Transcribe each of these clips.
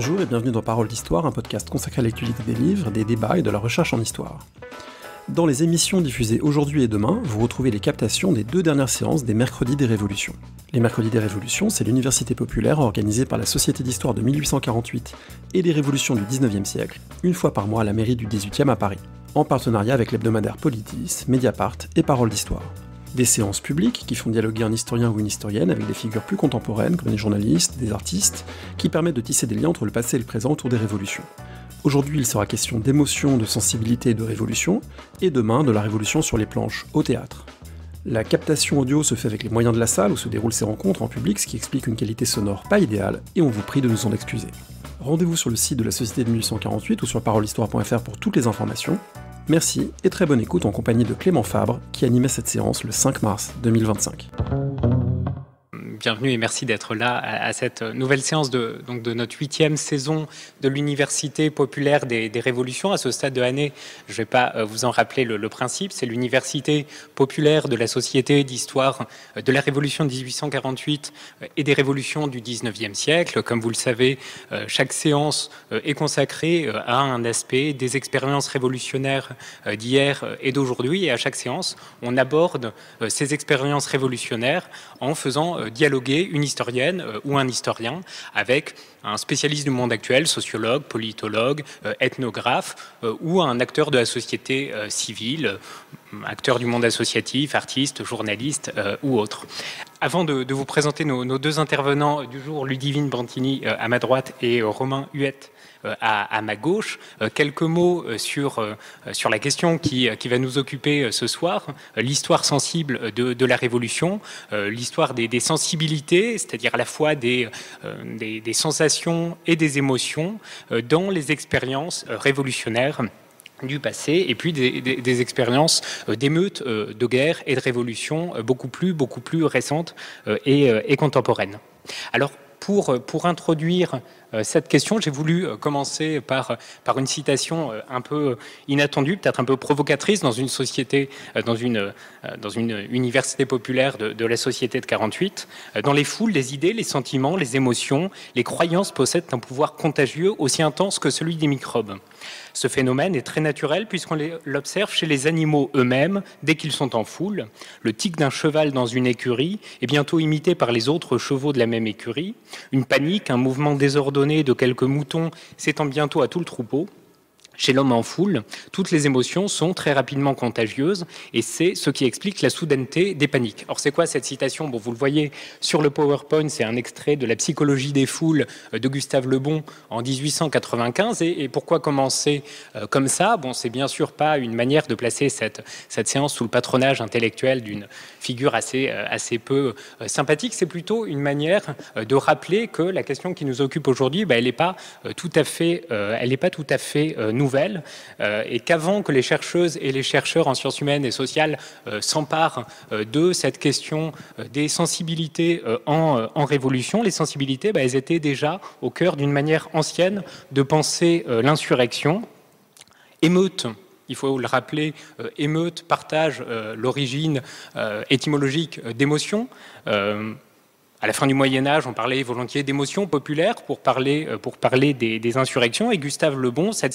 Bonjour et bienvenue dans Parole d'Histoire, un podcast consacré à l'actualité des livres, des débats et de la recherche en histoire. Dans les émissions diffusées aujourd'hui et demain, vous retrouvez les captations des 2 dernières séances des Mercredis des Révolutions. Les Mercredis des Révolutions, c'est l'université populaire organisée par la Société d'Histoire de 1848 et des Révolutions du 19e siècle, une fois par mois à la mairie du 18e à Paris, en partenariat avec l'hebdomadaire Politis, Mediapart et Parole d'Histoire. Des séances publiques qui font dialoguer un historien ou une historienne avec des figures plus contemporaines comme des journalistes, des artistes, qui permettent de tisser des liens entre le passé et le présent autour des révolutions. Aujourd'hui, il sera question d'émotion, de sensibilité et de révolution, et demain de la révolution sur les planches, au théâtre. La captation audio se fait avec les moyens de la salle où se déroulent ces rencontres en public, ce qui explique une qualité sonore pas idéale, et on vous prie de nous en excuser. Rendez-vous sur le site de la Société de 1848 ou sur parolehistoire.fr pour toutes les informations. Merci et très bonne écoute en compagnie de Clément Fabre, qui animait cette séance le 5 mars 2025. Bienvenue et merci d'être là à cette nouvelle séance de notre 8e saison de l'Université populaire des révolutions. À ce stade de l'année, je ne vais pas vous en rappeler le principe, c'est l'Université populaire de la Société d'Histoire de la Révolution de 1848 et des révolutions du 19e siècle. Comme vous le savez, chaque séance est consacrée à un aspect des expériences révolutionnaires d'hier et d'aujourd'hui. Et à chaque séance, on aborde ces expériences révolutionnaires en faisant dialoguer une historienne ou un historien avec un spécialiste du monde actuel, sociologue, politologue, ethnographe ou un acteur de la société civile, acteur du monde associatif, artiste, journaliste ou autre. Avant de vous présenter nos 2 intervenants du jour, Ludivine Brantini à ma droite et Romain Huette à ma gauche, quelques mots sur la question qui va nous occuper ce soir, l'histoire sensible de la Révolution, l'histoire des sensibilités, c'est-à-dire à la fois des sensations et des émotions dans les expériences révolutionnaires du passé, et puis des expériences d'émeutes, de guerre et de révolution beaucoup plus récentes et contemporaines. Alors, pour introduire cette question, j'ai voulu commencer par une citation un peu inattendue, peut-être un peu provocatrice dans une société, dans une université populaire de la société de 48. Dans les foules, les idées, les sentiments, les émotions, les croyances possèdent un pouvoir contagieux aussi intense que celui des microbes. Ce phénomène est très naturel puisqu'on l'observe chez les animaux eux-mêmes dès qu'ils sont en foule. Le tic d'un cheval dans une écurie est bientôt imité par les autres chevaux de la même écurie. Une panique, un mouvement désordonné de quelques moutons s'étend bientôt à tout le troupeau. Chez l'homme en foule, toutes les émotions sont très rapidement contagieuses et c'est ce qui explique la soudaineté des paniques. Alors c'est quoi cette citation? Bon, vous le voyez sur le PowerPoint, c'est un extrait de La psychologie des foules de Gustave Le Bon en 1895. Et pourquoi commencer comme ça? Bon, c'est bien sûr pas une manière de placer cette séance sous le patronage intellectuel d'une figure assez peu sympathique. C'est plutôt une manière de rappeler que la question qui nous occupe aujourd'hui, elle n'est pas tout à fait nouvelle. Et qu'avant que les chercheuses et les chercheurs en sciences humaines et sociales s'emparent de cette question des sensibilités en révolution, les sensibilités, elles étaient déjà au cœur d'une manière ancienne de penser l'insurrection. Émeute, il faut le rappeler, émeute partage l'origine étymologique d'émotion. À la fin du Moyen-Âge, on parlait volontiers d'émotions populaires pour parler des insurrections. Et Gustave Le Bon, cette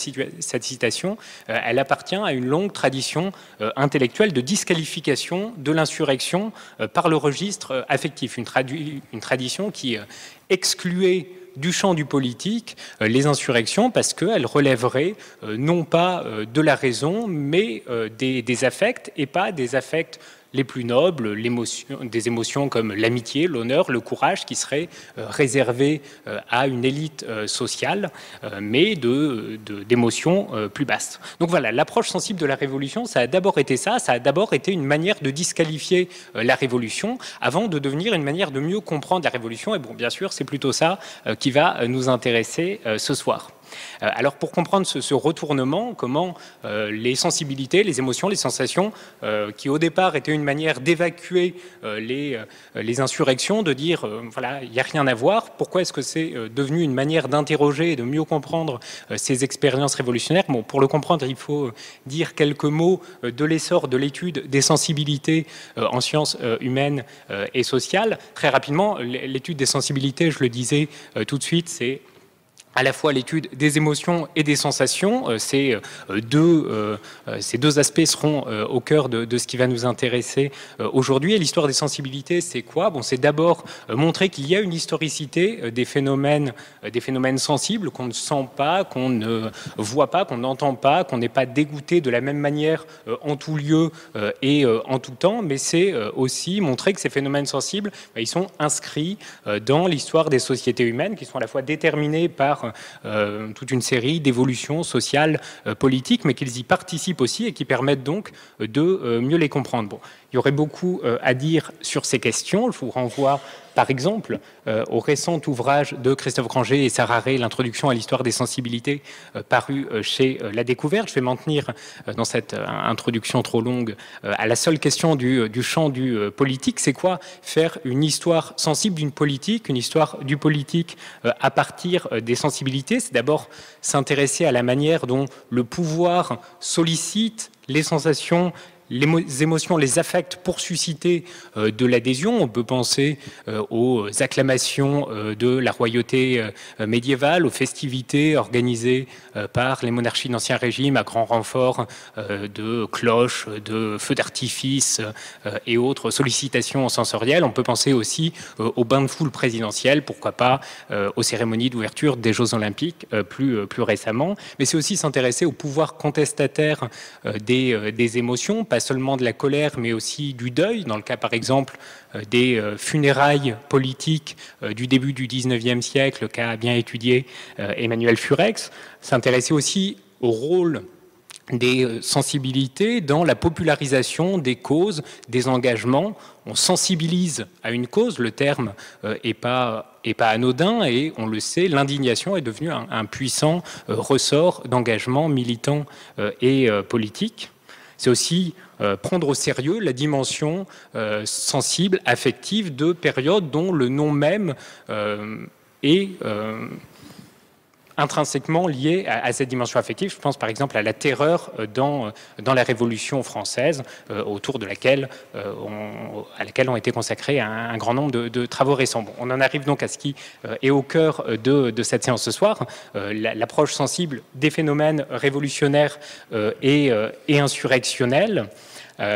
citation, elle appartient à une longue tradition intellectuelle de disqualification de l'insurrection par le registre affectif. Une tradition qui excluait du champ du politique les insurrections parce qu'elles relèveraient non pas de la raison, mais des affects et pas des affects les plus nobles, des émotions comme l'amitié, l'honneur, le courage qui seraient réservés à une élite sociale, mais d'émotions plus basses. Donc voilà, l'approche sensible de la Révolution, ça a d'abord été ça a d'abord été une manière de disqualifier la Révolution avant de devenir une manière de mieux comprendre la Révolution. Et bon, bien sûr, c'est plutôt ça qui va nous intéresser ce soir. Alors pour comprendre ce retournement, comment les sensibilités, les émotions, les sensations, qui au départ étaient une manière d'évacuer les insurrections, de dire voilà, il n'y a rien à voir, pourquoi est-ce que c'est devenu une manière d'interroger et de mieux comprendre ces expériences révolutionnaires? Bon, pour le comprendre, il faut dire quelques mots de l'essor de l'étude des sensibilités en sciences humaines et sociales. Très rapidement, l'étude des sensibilités, je le disais tout de suite, c'est à la fois l'étude des émotions et des sensations. Ces deux aspects seront au cœur de ce qui va nous intéresser aujourd'hui. Et l'histoire des sensibilités, c'est quoi? Bon, c'est d'abord montrer qu'il y a une historicité des phénomènes sensibles qu'on ne sent pas, qu'on ne voit pas, qu'on n'entend pas, qu'on n'est pas dégoûté de la même manière en tout lieu et en tout temps. Mais c'est aussi montrer que ces phénomènes sensibles, ils sont inscrits dans l'histoire des sociétés humaines, qui sont à la fois déterminées par toute une série d'évolutions sociales, politiques, mais qu'ils y participent aussi et qui permettent donc de mieux les comprendre. Bon, il y aurait beaucoup à dire sur ces questions. Je vous renvoie par exemple au récent ouvrage de Christophe Granger et Sarah Rey, L'introduction à l'histoire des sensibilités, paru chez La Découverte. Je vais m'en tenir dans cette introduction trop longue à la seule question du champ du politique. C'est quoi faire une histoire sensible d'une politique, une histoire du politique à partir des sensibilités? C'est d'abord s'intéresser à la manière dont le pouvoir sollicite les sensations, les émotions, les affects pour susciter de l'adhésion. On peut penser aux acclamations de la royauté médiévale, aux festivités organisées par les monarchies d'Ancien Régime à grand renfort de cloches, de feux d'artifice et autres sollicitations sensorielles. On peut penser aussi aux bains de foule présidentiels, pourquoi pas aux cérémonies d'ouverture des Jeux Olympiques plus récemment. Mais c'est aussi s'intéresser au pouvoir contestataire des émotions, pas seulement de la colère, mais aussi du deuil, dans le cas par exemple des funérailles politiques du début du XIXe siècle, qu'a bien étudié Emmanuel Furex. S'intéresser aussi au rôle des sensibilités dans la popularisation des causes, des engagements. On sensibilise à une cause, le terme est pas anodin, et on le sait, l'indignation est devenue un puissant ressort d'engagement militant et politique. C'est aussi prendre au sérieux la dimension sensible, affective de périodes dont le nom même est intrinsèquement lié à cette dimension affective. Je pense par exemple à la terreur dans la Révolution française, autour de laquelle à laquelle ont été consacrés un grand nombre de travaux récents. Bon, on en arrive donc à ce qui est au cœur de cette séance ce soir, l'approche sensible des phénomènes révolutionnaires et insurrectionnels.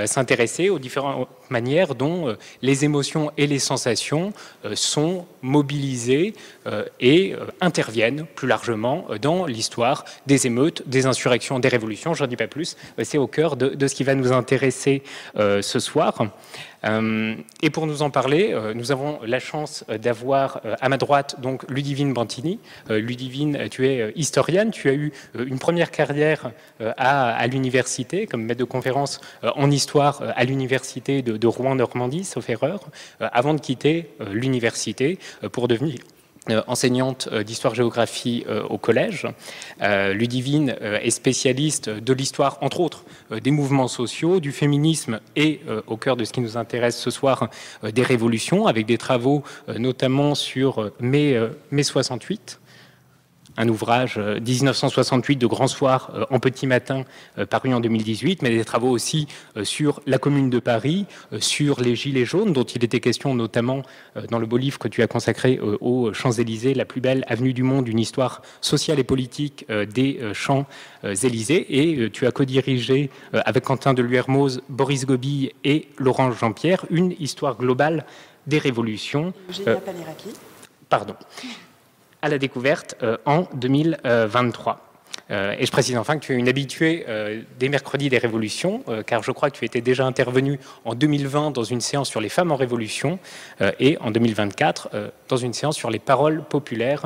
S'intéresser aux différentes manières dont les émotions et les sensations sont mobilisées et interviennent plus largement dans l'histoire des émeutes, des insurrections, des révolutions. Je n'en dis pas plus, c'est au cœur de ce qui va nous intéresser ce soir. Et pour nous en parler, nous avons la chance d'avoir à ma droite donc Ludivine Bantini. Ludivine, tu es historienne, tu as eu une première carrière à l'université comme maître de conférence en histoire à l'université de Rouen-Normandie, sauf erreur, avant de quitter l'université pour devenir enseignante d'histoire-géographie au collège. Ludivine est spécialiste de l'histoire, entre autres, des mouvements sociaux, du féminisme et, au cœur de ce qui nous intéresse ce soir, des révolutions, avec des travaux notamment sur mai 68. Un ouvrage 1968 de Grand Soir en petit matin paru en 2018, mais des travaux aussi sur la Commune de Paris, sur les Gilets jaunes, dont il était question notamment dans le beau livre que tu as consacré aux Champs-Élysées, la plus belle avenue du monde, une histoire sociale et politique des Champs-Élysées. Et tu as co-dirigé avec Quentin de Luermoz, Boris Gobille et Laurent Jean-Pierre une histoire globale des révolutions. Pardon. À La Découverte en 2023. Et je précise enfin que tu es une habituée des mercredis des révolutions, car je crois que tu étais déjà intervenue en 2020 dans une séance sur les femmes en révolution et en 2024 dans une séance sur les paroles populaires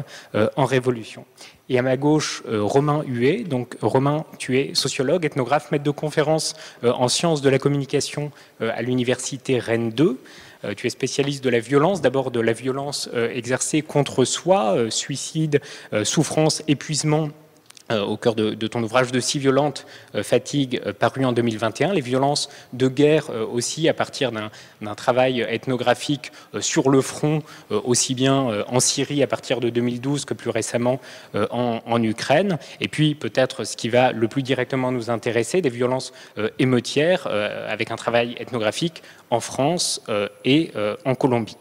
en révolution. Et à ma gauche, Romain Huet. Donc, Romain, tu es sociologue, ethnographe, maître de conférence en sciences de la communication à l'université Rennes 2. Tu es spécialiste de la violence, d'abord de la violence exercée contre soi, suicide, souffrance, épuisement, au cœur de ton ouvrage de Si violente fatigue, paru en 2021, les violences de guerre aussi à partir d'un travail ethnographique sur le front, aussi bien en Syrie à partir de 2012 que plus récemment en Ukraine, et puis peut-être ce qui va le plus directement nous intéresser, des violences émeutières avec un travail ethnographique en France et en Colombie.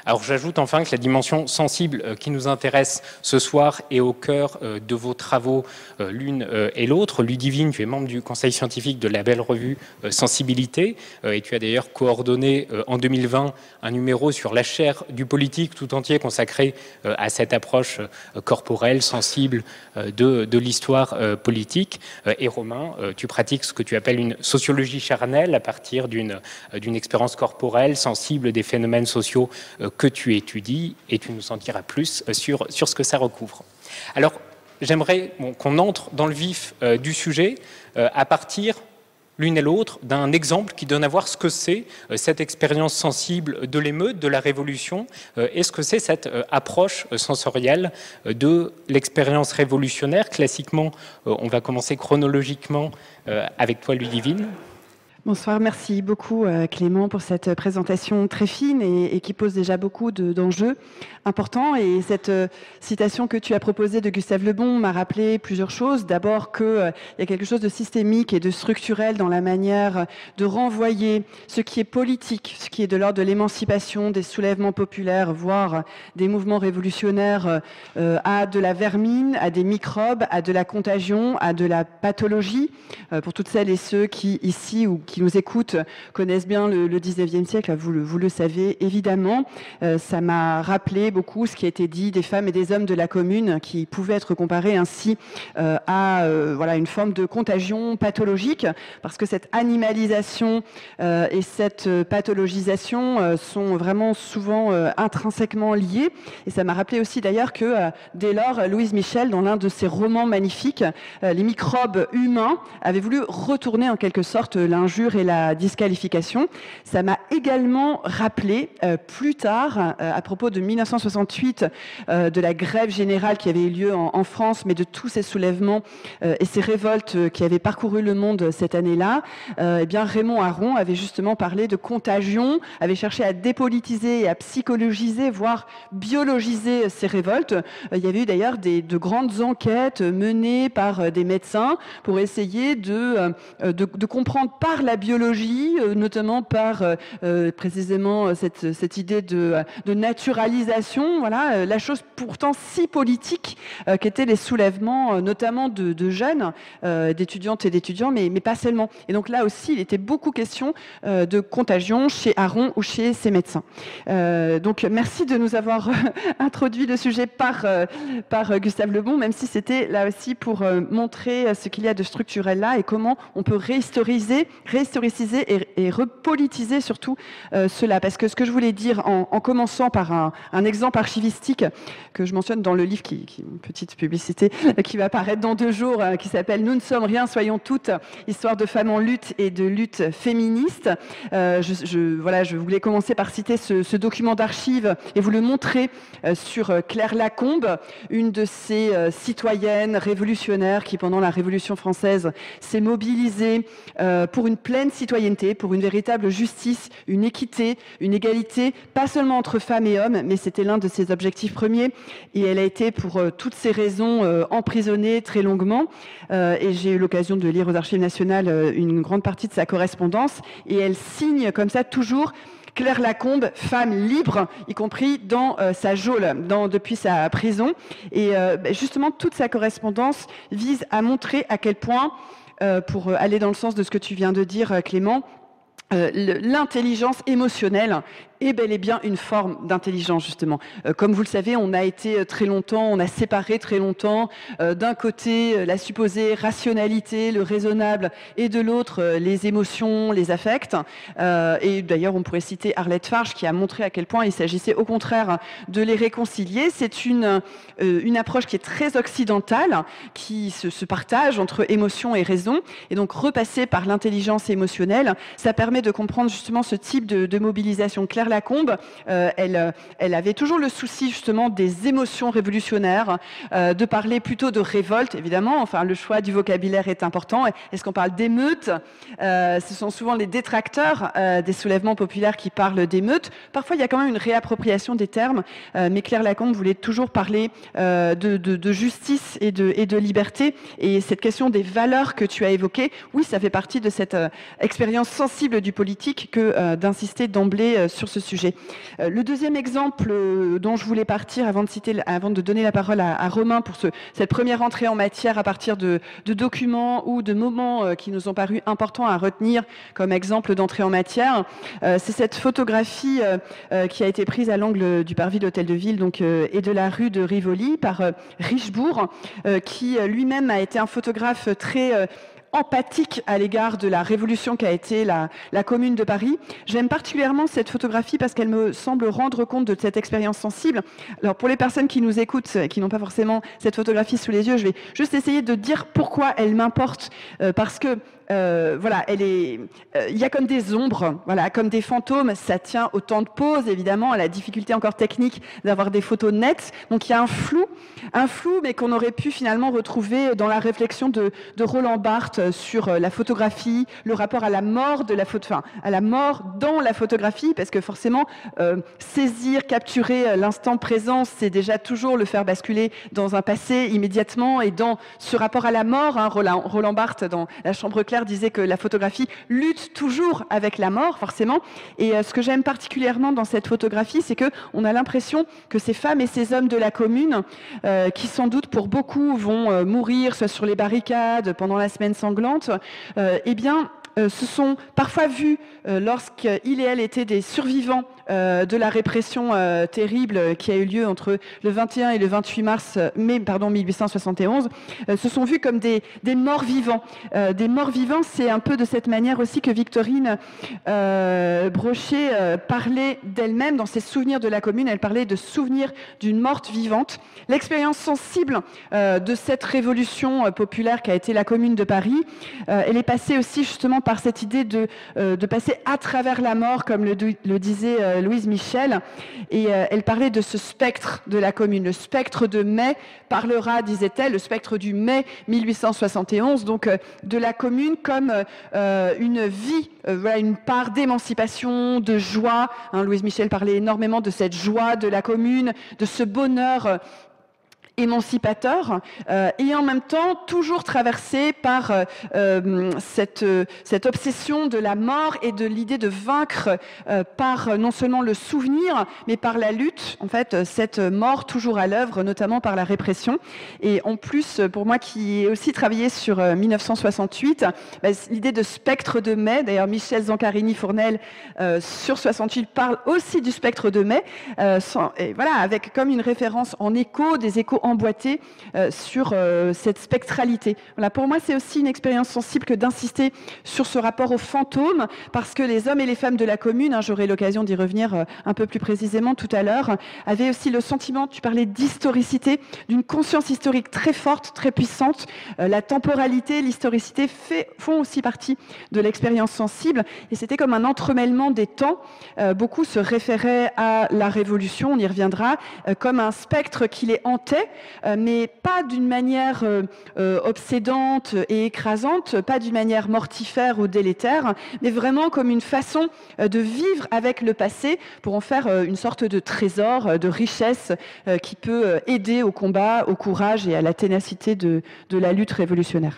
Alors j'ajoute enfin que la dimension sensible qui nous intéresse ce soir est au cœur de vos travaux l'une et l'autre. Ludivine, tu es membre du conseil scientifique de la belle revue Sensibilité et tu as d'ailleurs coordonné en 2020 un numéro sur la chaire du politique tout entier consacré à cette approche corporelle, sensible de l'histoire politique. Et Romain, tu pratiques ce que tu appelles une sociologie charnelle à partir d'une expérience corporelle, sensible des phénomènes sociaux que tu étudies, et tu nous en diras plus sur ce que ça recouvre. Alors, j'aimerais qu'on entre dans le vif du sujet à partir, l'une et l'autre, d'un exemple qui donne à voir ce que c'est cette expérience sensible de l'émeute, de la révolution, et ce que c'est cette approche sensorielle de l'expérience révolutionnaire. Classiquement, on va commencer chronologiquement avec toi, Ludivine. Bonsoir, merci beaucoup Clément pour cette présentation très fine et qui pose déjà beaucoup d'enjeux importants. Et cette citation que tu as proposée de Gustave Le Bon m'a rappelé plusieurs choses. D'abord qu'il y a quelque chose de systémique et de structurel dans la manière de renvoyer ce qui est politique, ce qui est de l'ordre de l'émancipation, des soulèvements populaires, voire des mouvements révolutionnaires, à de la vermine, à des microbes, à de la contagion, à de la pathologie. Pour toutes celles et ceux qui, ici ou qui nous écoutent, connaissent bien le 19e siècle, vous le savez évidemment. Ça m'a rappelé beaucoup ce qui a été dit des femmes et des hommes de la Commune, qui pouvaient être comparés ainsi à une forme de contagion pathologique, parce que cette animalisation et cette pathologisation sont vraiment souvent intrinsèquement liées. Et ça m'a rappelé aussi d'ailleurs que dès lors, Louise Michel, dans l'un de ses romans magnifiques, les microbes humains, avait voulu retourner en quelque sorte l'injure et la disqualification. Ça m'a également rappelé plus tard, à propos de 1968, de la grève générale qui avait eu lieu en France, mais de tous ces soulèvements et ces révoltes qui avaient parcouru le monde cette année-là. Eh bien, Raymond Aron avait justement parlé de contagion, avait cherché à dépolitiser et à psychologiser, voire biologiser ces révoltes. Il y avait eu d'ailleurs de grandes enquêtes menées par des médecins pour essayer de comprendre par la biologie, notamment par précisément cette idée de naturalisation, voilà, la chose pourtant si politique qu'étaient les soulèvements, notamment de jeunes, d'étudiantes et d'étudiants, mais pas seulement. Et donc là aussi, il était beaucoup question de contagion chez Aron ou chez ses médecins. Donc merci de nous avoir introduit le sujet par Gustave Le Bon, même si c'était là aussi pour montrer ce qu'il y a de structurel là et comment on peut réhistoriciser et repolitiser surtout cela. Parce que ce que je voulais dire en commençant par un exemple archivistique que je mentionne dans le livre, une petite publicité, qui va apparaître dans 2 jours, qui s'appelle « Nous ne sommes rien, soyons toutes », histoire de femmes en lutte et de lutte féministe. Je voulais commencer par citer ce document d'archives et vous le montrer sur Claire Lacombe, une de ces citoyennes révolutionnaires qui, pendant la Révolution française, s'est mobilisée pour une pleine citoyenneté, pour une véritable justice, une équité, une égalité, pas seulement entre femmes et hommes, mais c'était l'un de ses objectifs premiers. Et elle a été, pour toutes ces raisons, emprisonnée très longuement. Et j'ai eu l'occasion de lire aux Archives nationales une grande partie de sa correspondance. Et elle signe comme ça toujours Claire Lacombe, femme libre, y compris dans sa geôle, depuis sa prison. Et justement, toute sa correspondance vise à montrer à quel point, pour aller dans le sens de ce que tu viens de dire, Clément, l'intelligence émotionnelle est bel et bien une forme d'intelligence, justement. Comme vous le savez, on a séparé très longtemps, d'un côté, la supposée rationalité, le raisonnable, et de l'autre, les émotions, les affects. Et d'ailleurs, on pourrait citer Arlette Farge, qui a montré à quel point il s'agissait au contraire de les réconcilier. C'est une approche qui est très occidentale, qui se partage entre émotion et raison. Et donc, repasser par l'intelligence émotionnelle, ça permet de comprendre justement ce type de mobilisation. Claire Lacombe, elle avait toujours le souci justement des émotions révolutionnaires, de parler plutôt de révolte, évidemment. Enfin, le choix du vocabulaire est important. Est-ce qu'on parle d'émeute? Ce sont souvent les détracteurs des soulèvements populaires qui parlent d'émeute. Parfois, il y a quand même une réappropriation des termes, mais Claire Lacombe voulait toujours parler de justice et de liberté. Et cette question des valeurs que tu as évoquées, oui, ça fait partie de cette expérience sensible du politique que d'insister d'emblée sur ce ce sujet. Le deuxième exemple dont je voulais partir avant de donner la parole à Romain pour cette première entrée en matière à partir de documents ou de moments qui nous ont paru importants à retenir comme exemple d'entrée en matière, c'est cette photographie qui a été prise à l'angle du parvis de l'Hôtel de Ville et de la rue de Rivoli par Richebourg, qui lui-même a été un photographe très empathique à l'égard de la révolution qu'a été la Commune de Paris. J'aime particulièrement cette photographie parce qu'elle me semble rendre compte de cette expérience sensible. Alors pour les personnes qui nous écoutent, qui n'ont pas forcément cette photographie sous les yeux, je vais juste essayer de dire pourquoi elle m'importe, parce que voilà, il y a comme des ombres, voilà, comme des fantômes. Ça tient au temps de pause, évidemment, à la difficulté encore technique d'avoir des photos nettes. Donc il y a un flou, mais qu'on aurait pu finalement retrouver dans la réflexion de Roland Barthes sur la photographie, le rapport à la mort à la mort dans la photographie, parce que forcément, saisir, capturer l'instant présent, c'est déjà toujours le faire basculer dans un passé immédiatement, et dans ce rapport à la mort, Roland Barthes dans La Chambre claire disait que la photographie lutte toujours avec la mort, forcément. Et ce que j'aime particulièrement dans cette photographie, c'est qu'on a l'impression que ces femmes et ces hommes de la Commune, qui sans doute pour beaucoup vont mourir, soit sur les barricades pendant la semaine sanglante, se sont parfois vus lorsqu'ils et elles étaient des survivants de la répression terrible qui a eu lieu entre le 21 et le 28 mars 1871, se sont vus comme des morts vivants. Des morts vivants, c'est un peu de cette manière aussi que Victorine Brochet parlait d'elle-même dans ses souvenirs de la Commune. Elle parlait de souvenirs d'une morte vivante. L'expérience sensible de cette révolution populaire qu'a été la Commune de Paris, elle est passée aussi justement par cette idée de passer à travers la mort, comme le disait Louise Michel, et elle parlait de ce spectre de la Commune. Le spectre de mai parlera, disait-elle, le spectre du mai 1871, donc de la Commune comme une vie, une part d'émancipation, de joie. Louise Michel parlait énormément de cette joie de la Commune, de ce bonheur émancipateur, et en même temps toujours traversé par cette obsession de la mort et de l'idée de vaincre par non seulement le souvenir, mais par la lutte, en fait, cette mort toujours à l'œuvre, notamment par la répression. Et en plus, pour moi qui ai aussi travaillé sur 1968, l'idée de spectre de mai, d'ailleurs Michel Zancarini-Fournel sur 68 parle aussi du spectre de mai, et voilà, avec comme une référence en écho, des échos emboîté sur cette spectralité. Voilà, pour moi, c'est aussi une expérience sensible que d'insister sur ce rapport aux fantômes, parce que les hommes et les femmes de la Commune, j'aurai l'occasion d'y revenir un peu plus précisément tout à l'heure, avaient aussi le sentiment, tu parlais d'historicité, d'une conscience historique très forte, très puissante. La temporalité, l'historicité font aussi partie de l'expérience sensible, et c'était comme un entremêlement des temps. Beaucoup se référaient à la Révolution, on y reviendra, comme un spectre qui les hantait, mais pas d'une manière obsédante et écrasante, pas d'une manière mortifère ou délétère, mais vraiment comme une façon de vivre avec le passé pour en faire une sorte de trésor, de richesse qui peut aider au combat, au courage et à la ténacité de la lutte révolutionnaire.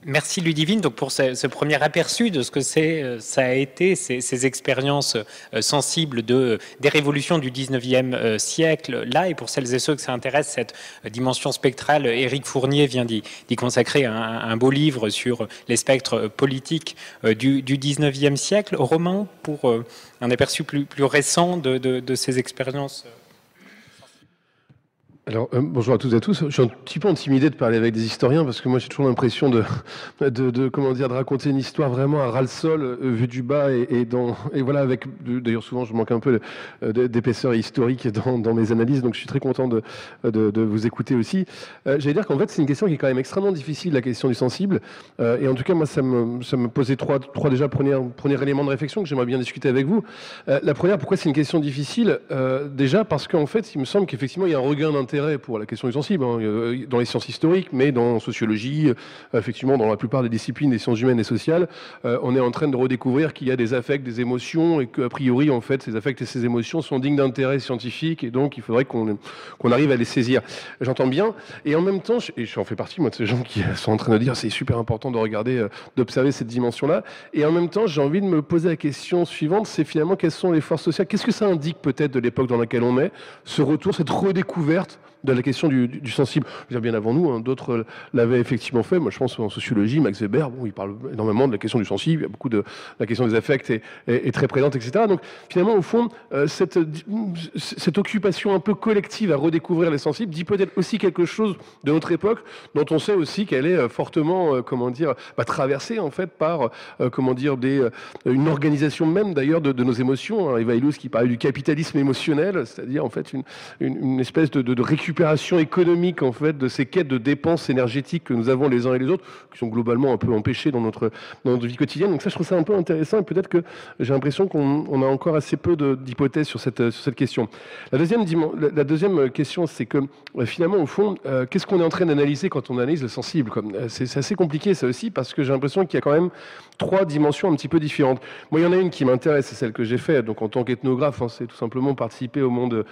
Merci Ludivine donc pour ce premier aperçu de ce que ça a été ces expériences sensibles des révolutions du 19e siècle là, et pour celles et ceux que ça intéresse, cette dimension spectrale, Éric Fournier vient d'y consacrer un beau livre sur les spectres politiques du 19e siècle. Romain, pour un aperçu plus récent de ces expériences. Alors, bonjour à toutes et à tous. Je suis un petit peu intimidé de parler avec des historiens parce que moi j'ai toujours l'impression de raconter une histoire vraiment à ras-le-sol, vue du bas et voilà, d'ailleurs souvent je manque un peu d'épaisseur historique dans mes analyses, donc je suis très content de vous écouter aussi. J'allais dire qu'en fait c'est une question qui est quand même extrêmement difficile, la question du sensible, et en tout cas moi ça me posait trois déjà premiers éléments de réflexion que j'aimerais bien discuter avec vous. La première, pourquoi c'est une question difficile? Déjà parce qu'en fait il me semble qu'effectivement il y a un regain d'intérêt intérêt pour la question du sensible, hein, dans les sciences historiques, mais dans sociologie, effectivement, dans la plupart des disciplines des sciences humaines et sociales, on est en train de redécouvrir qu'il y a des affects, des émotions, et qu'a priori, en fait, ces affects et ces émotions sont dignes d'intérêt scientifique, et donc il faudrait qu'on arrive à les saisir. J'entends bien, et en même temps, et j'en fais partie, moi, de ces gens qui sont en train de dire c'est super important de regarder, d'observer cette dimension-là, et en même temps, j'ai envie de me poser la question suivante, c'est finalement quelles sont les forces sociales, qu'est-ce que ça indique peut-être de l'époque dans laquelle on est, ce retour, cette redécouverte de la question du sensible. Je veux dire, bien avant nous, hein, d'autres l'avaient effectivement fait. Moi, je pense en sociologie, Max Weber, bon, il parle énormément de la question du sensible. Il y a beaucoup de la question des affects est très présente, etc. Donc, finalement, au fond, cette occupation un peu collective à redécouvrir les sensibles dit peut-être aussi quelque chose de notre époque, dont on sait aussi qu'elle est fortement, traversée en fait par, une organisation même d'ailleurs de nos émotions. Hein. Eva Illouz qui parlait du capitalisme émotionnel, c'est-à-dire en fait une espèce de récupération économique en fait de ces quêtes de dépenses énergétiques que nous avons les uns et les autres, qui sont globalement un peu empêchées dans notre vie quotidienne. Donc ça, je trouve ça un peu intéressant, et peut-être que j'ai l'impression qu'on a encore assez peu d'hypothèses sur cette question. La deuxième question, c'est que finalement, au fond, qu'est-ce qu'on est en train d'analyser quand on analyse le sensible? C'est assez compliqué ça aussi, parce que j'ai l'impression qu'il y a quand même 3 dimensions un petit peu différentes. Moi, il y en a une qui m'intéresse, c'est celle que j'ai faite, donc en tant qu'ethnographe, hein, c'est tout simplement participer au monde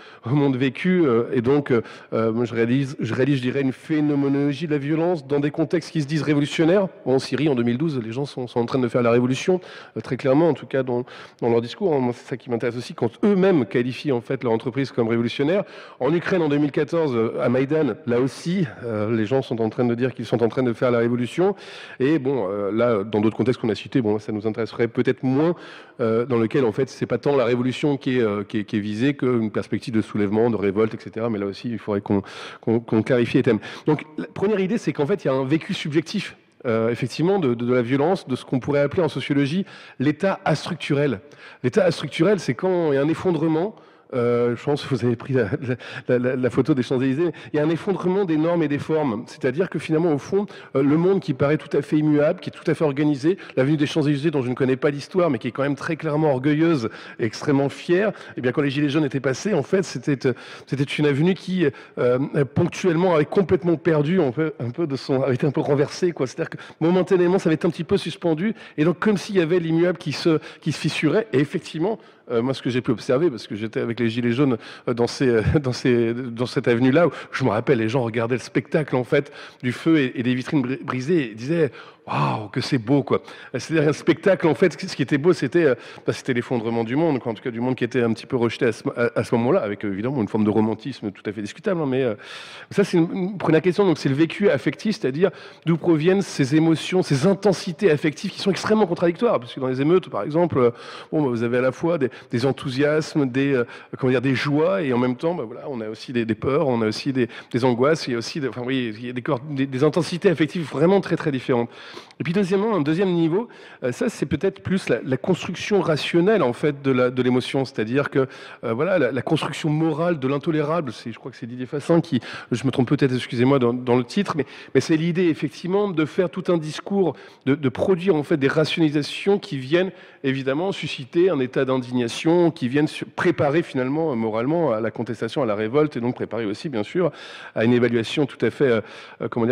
vécu, et donc moi, je réalise, je dirais, une phénoménologie de la violence dans des contextes qui se disent révolutionnaires. En Syrie, en 2012, les gens sont en train de faire la révolution, très clairement, en tout cas dans leur discours. Hein. Moi, c'est ça qui m'intéresse aussi, quand eux-mêmes qualifient en fait leur entreprise comme révolutionnaire. En Ukraine, en 2014, à Maïdan, là aussi, les gens sont en train de dire qu'ils sont en train de faire la révolution. Et bon, là, dans d'autres contextes qu'on a cités, bon, ça nous intéresserait peut-être moins, dans lequel, en fait, c'est pas tant la révolution qui est visée qu'une perspective de soulèvement, de révolte, etc. Mais là aussi, il faudrait qu'on clarifie les thèmes. Donc, la première idée, c'est qu'en fait, il y a un vécu subjectif, effectivement, de la violence, de ce qu'on pourrait appeler en sociologie l'état astructurel. L'état astructurel, c'est quand il y a un effondrement. Je pense que vous avez pris la photo des Champs-Élysées. Il y a un effondrement des normes et des formes. C'est-à-dire que finalement, au fond, le monde qui paraît tout à fait immuable, qui est tout à fait organisé, l'avenue des Champs-Élysées, dont je ne connais pas l'histoire, mais qui est quand même très clairement orgueilleuse et extrêmement fière, eh bien, quand les Gilets jaunes étaient passés, en fait, c'était une avenue qui, ponctuellement, avait complètement perdu avait été un peu renversée, quoi. C'est-à-dire que momentanément, ça avait été un petit peu suspendu, et donc comme s'il y avait l'immuable qui se fissurait, et effectivement, moi, ce que j'ai pu observer, parce que j'étais avec les Gilets jaunes dans cette avenue-là, où je me rappelle, les gens regardaient le spectacle en fait du feu et des vitrines brisées et disaient waouh, que c'est beau, quoi. C'est-à-dire un spectacle, en fait, ce qui était beau, c'était l'effondrement du monde, quoi. En tout cas du monde qui était un petit peu rejeté à ce moment-là, avec évidemment une forme de romantisme tout à fait discutable, hein, mais ça, c'est une première question. Donc c'est le vécu affectif, c'est-à-dire d'où proviennent ces émotions, ces intensités affectives qui sont extrêmement contradictoires, parce que dans les émeutes, par exemple, vous avez à la fois des enthousiasmes, des joies, et en même temps, voilà, on a aussi des peurs, on a aussi des angoisses, il y a aussi il y a des intensités affectives vraiment très très différentes. Et puis deuxièmement, un deuxième niveau, ça c'est peut-être plus la construction rationnelle en fait de l'émotion, c'est-à-dire que la construction morale de l'intolérable, je crois que c'est Didier Fassin qui, je me trompe peut-être, excusez-moi, dans le titre, mais c'est l'idée effectivement de faire tout un discours, de produire en fait des rationalisations qui viennent évidemment susciter un état d'indignation, qui viennent préparer finalement moralement à la contestation, à la révolte, et donc préparer aussi bien sûr à une évaluation tout à fait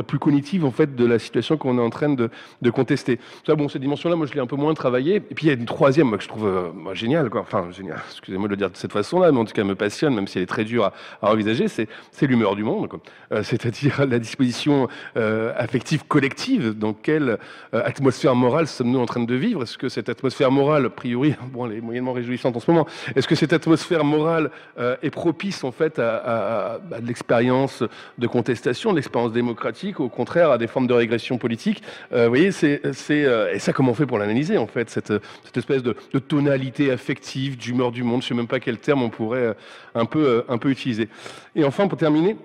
plus cognitive en fait de la situation qu'on est en train de contester. Ça, bon, cette dimension-là, moi je l'ai un peu moins travaillée. Et puis il y a une troisième, moi, que je trouve géniale, quoi. Enfin génial, excusez-moi de le dire de cette façon-là, mais en tout cas me passionne, même si elle est très dure à envisager, c'est l'humeur du monde, quoi. C'est-à-dire la disposition affective collective. Dans quelle atmosphère morale sommes-nous en train de vivre? Est-ce que cette atmosphère morale, a priori, bon, elle est moyennement réjouissante en ce moment, est-ce que cette atmosphère morale est propice en fait à de l'expérience de contestation, de l'expérience démocratique, au contraire à des formes de régression politique? Vous voyez, et ça, comment on fait pour l'analyser en fait, cette espèce de tonalité affective, d'humeur du monde, je ne sais même pas quel terme on pourrait un peu utiliser. Et enfin, pour terminer,